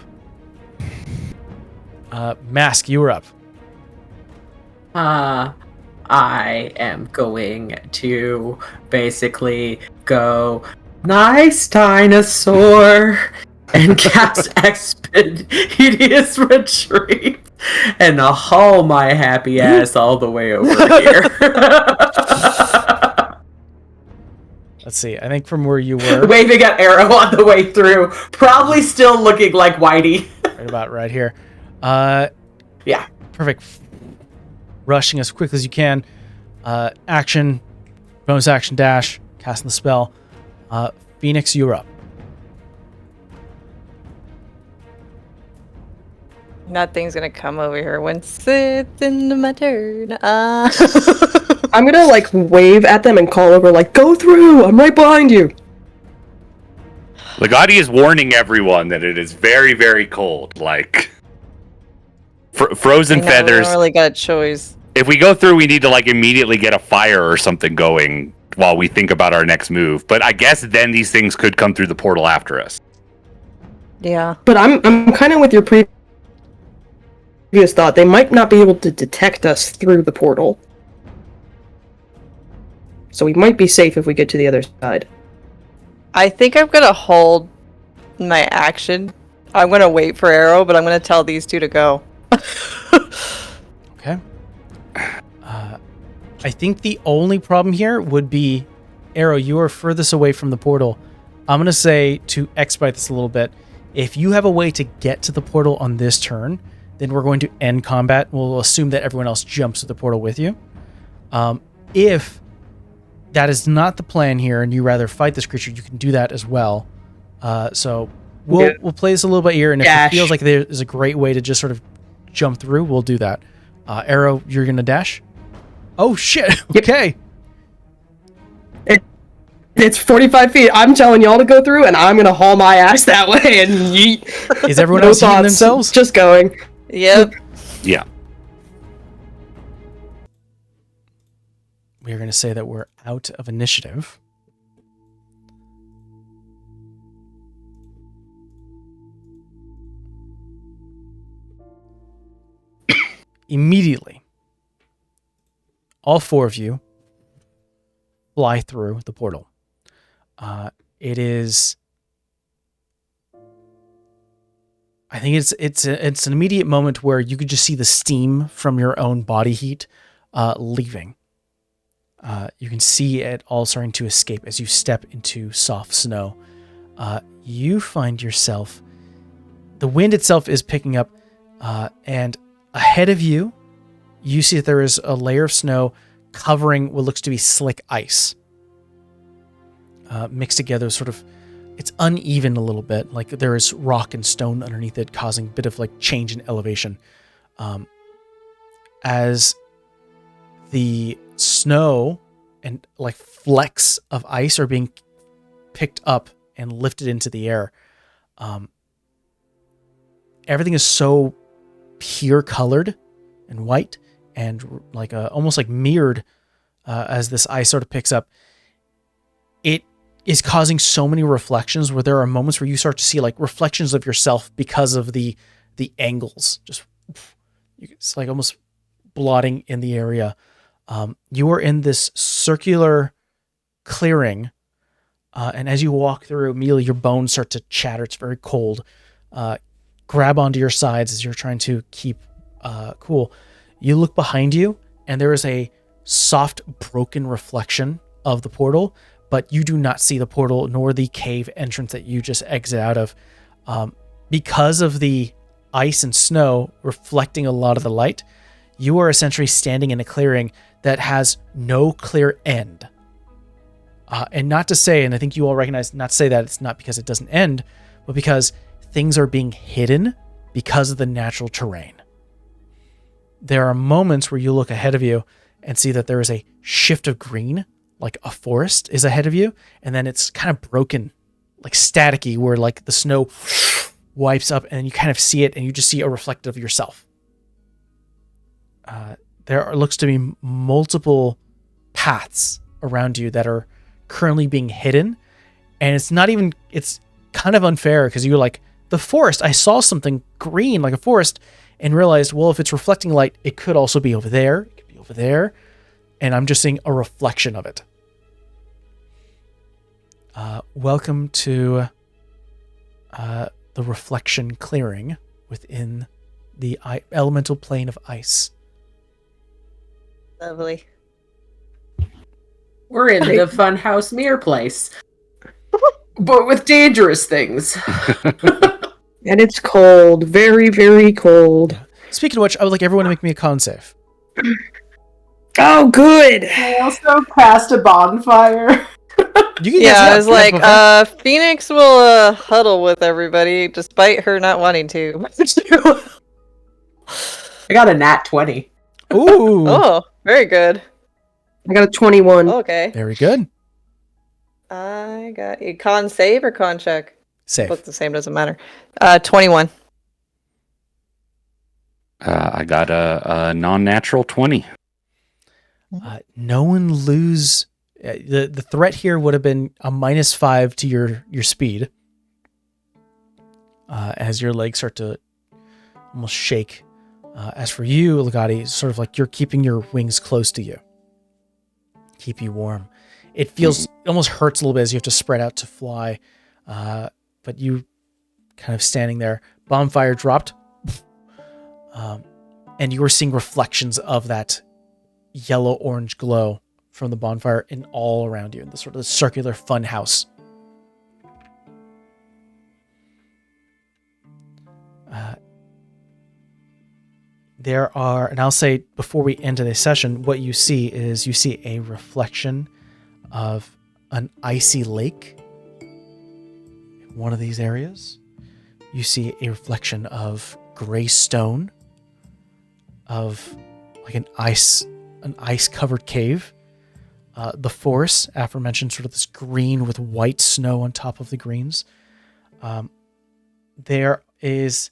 A: Mask, you were up.
B: I am going to basically go, nice dinosaur, and cast Expeditious Retreat and haul my happy ass all the way over here.
A: Let's see. I think from where you were,
B: Waving an arrow on the way through, probably still looking like Whitey.
A: right about right here.
B: Yeah.
A: Perfect. Rushing as quickly as you can. Action, bonus action dash, casting the spell. Phoenix, you're up.
C: Nothing's gonna come over here once it's into my turn.
E: I'm gonna like wave at them and call over like, go through! I'm right behind you!
D: Legati is warning everyone that it is very, very cold. Like, frozen
C: We
D: feathers.
C: don't really got a choice.
D: If we go through, we need to like immediately get a fire or something going while we think about our next move. But I guess then these things could come through the portal after us.
C: Yeah.
E: But I'm kind of with your previous thought. They might not be able to detect us through the portal. So we might be safe if we get to the other side.
C: I think I'm gonna hold my action. I'm gonna wait for Arrow, but I'm gonna tell these two to go.
A: Okay. I think the only problem here would be, Arrow, you are furthest away from the portal. I'm going to say, to expedite this a little bit, if you have a way to get to the portal on this turn, then we're going to end combat. We'll assume that everyone else jumps to the portal with you. If that is not the plan here and you rather fight this creature, you can do that as well. So we'll play this a little bit here, and if it feels like there is a great way to just sort of jump through, we'll do that. Arrow, you're going to dash? Oh, shit. Okay.
E: It's 45 feet. I'm telling y'all to go through, and I'm gonna haul my ass that way and yeet.
A: Is everyone else healing themselves?
E: Just going.
C: Yep.
D: Yeah.
A: We are going to say that we're out of initiative. Immediately, all four of you fly through the portal. It is, I think it's an immediate moment where you could just see the steam from your own body heat leaving. You can see it all starting to escape as you step into soft snow. You find yourself, the wind itself is picking up, and ahead of you, you see that there is a layer of snow covering what looks to be slick ice. Mixed together, sort of, it's uneven a little bit, like there is rock and stone underneath it, causing a bit of like change in elevation. As the snow and like flecks of ice are being picked up and lifted into the air, everything is so pure colored and white and like almost like mirrored as this ice sort of picks up. It is causing so many reflections where there are moments where you start to see like reflections of yourself because of the angles. Just, it's like almost blotting in the area. You are in this circular clearing, and as you walk through, immediately your bones start to chatter. It's very cold. Grab onto your sides as you're trying to keep cool. You look behind you, and there is a soft, broken reflection of the portal, but you do not see the portal nor the cave entrance that you just exit out of. Because of the ice and snow reflecting a lot of the light, you are essentially standing in a clearing that has no clear end. And not to say, and I think you all recognize, not to say that it's not because it doesn't end, but because things are being hidden because of the natural terrain. There are moments where you look ahead of you and see that there is a shift of green, like a forest is ahead of you, and then it's kind of broken, like staticky, where like the snow wipes up and you kind of see it and you just see a reflective of yourself. There looks to be multiple paths around you that are currently being hidden, and it's kind of unfair because you're like, the forest, I saw something green like a forest and realized, well, if it's reflecting light, it could also be over there, it could be over there, and I'm just seeing a reflection of it. Welcome to the reflection clearing within the elemental plane of ice.
C: Lovely.
B: We're in the funhouse mirror place, but with dangerous things.
E: And it's cold. Very, very cold.
A: Speaking of which, I would like everyone to make me a con save.
E: Oh, good.
B: I also cast a bonfire.
A: You can
C: Yeah, I was like, Phoenix will huddle with everybody despite her not wanting to.
B: I got a nat 20.
A: Ooh,
C: Oh, very good.
E: I got a 21.
C: Okay.
A: very good.
C: I got a con save or con check?
A: Safe.
C: Both the same, doesn't matter. 21.
D: I got a non-natural 20.
A: No one lose. The threat here would have been a -5 to your speed. As your legs start to almost shake. As for you, Legati, sort of like you're keeping your wings close to you. Keep you warm. It feels, it almost hurts a little bit as you have to spread out to fly. But you kind of standing there. Bonfire dropped. And you were seeing reflections of that yellow-orange glow from the bonfire in all around you in the sort of circular fun house. There are, and I'll say before we end this session, what you see is you see a reflection of an icy lake in one of these areas. You see a reflection of gray stone, of like an ice covered cave. The forest, aforementioned, sort of this green with white snow on top of the greens. There is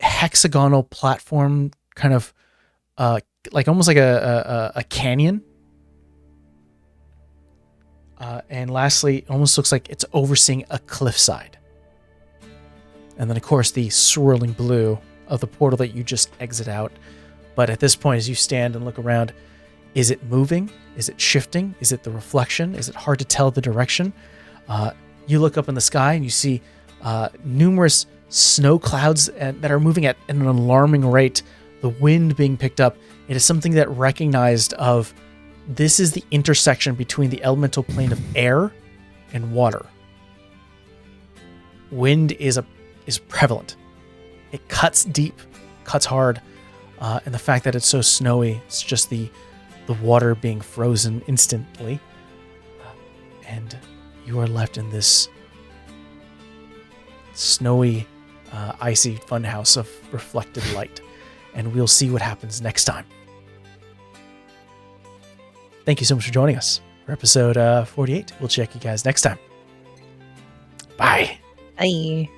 A: hexagonal platform, kind of like almost like a canyon. And lastly, it almost looks like it's overseeing a cliffside. And then, of course, the swirling blue of the portal that you just exit out. But at this point, as you stand and look around, is it moving? Is it shifting? Is it the reflection? Is it hard to tell the direction? You look up in the sky and you see numerous snow clouds that are moving at an alarming rate. The wind being picked up. It is something that recognized of this is the intersection between the elemental plane of air and water. Wind is prevalent. It cuts deep, cuts hard, and the fact that it's so snowy, it's just the water being frozen instantly, and you are left in this snowy, icy funhouse of reflected light, and we'll see what happens next time. Thank you so much for joining us for episode 48. We'll check you guys next time. Bye.
C: Bye.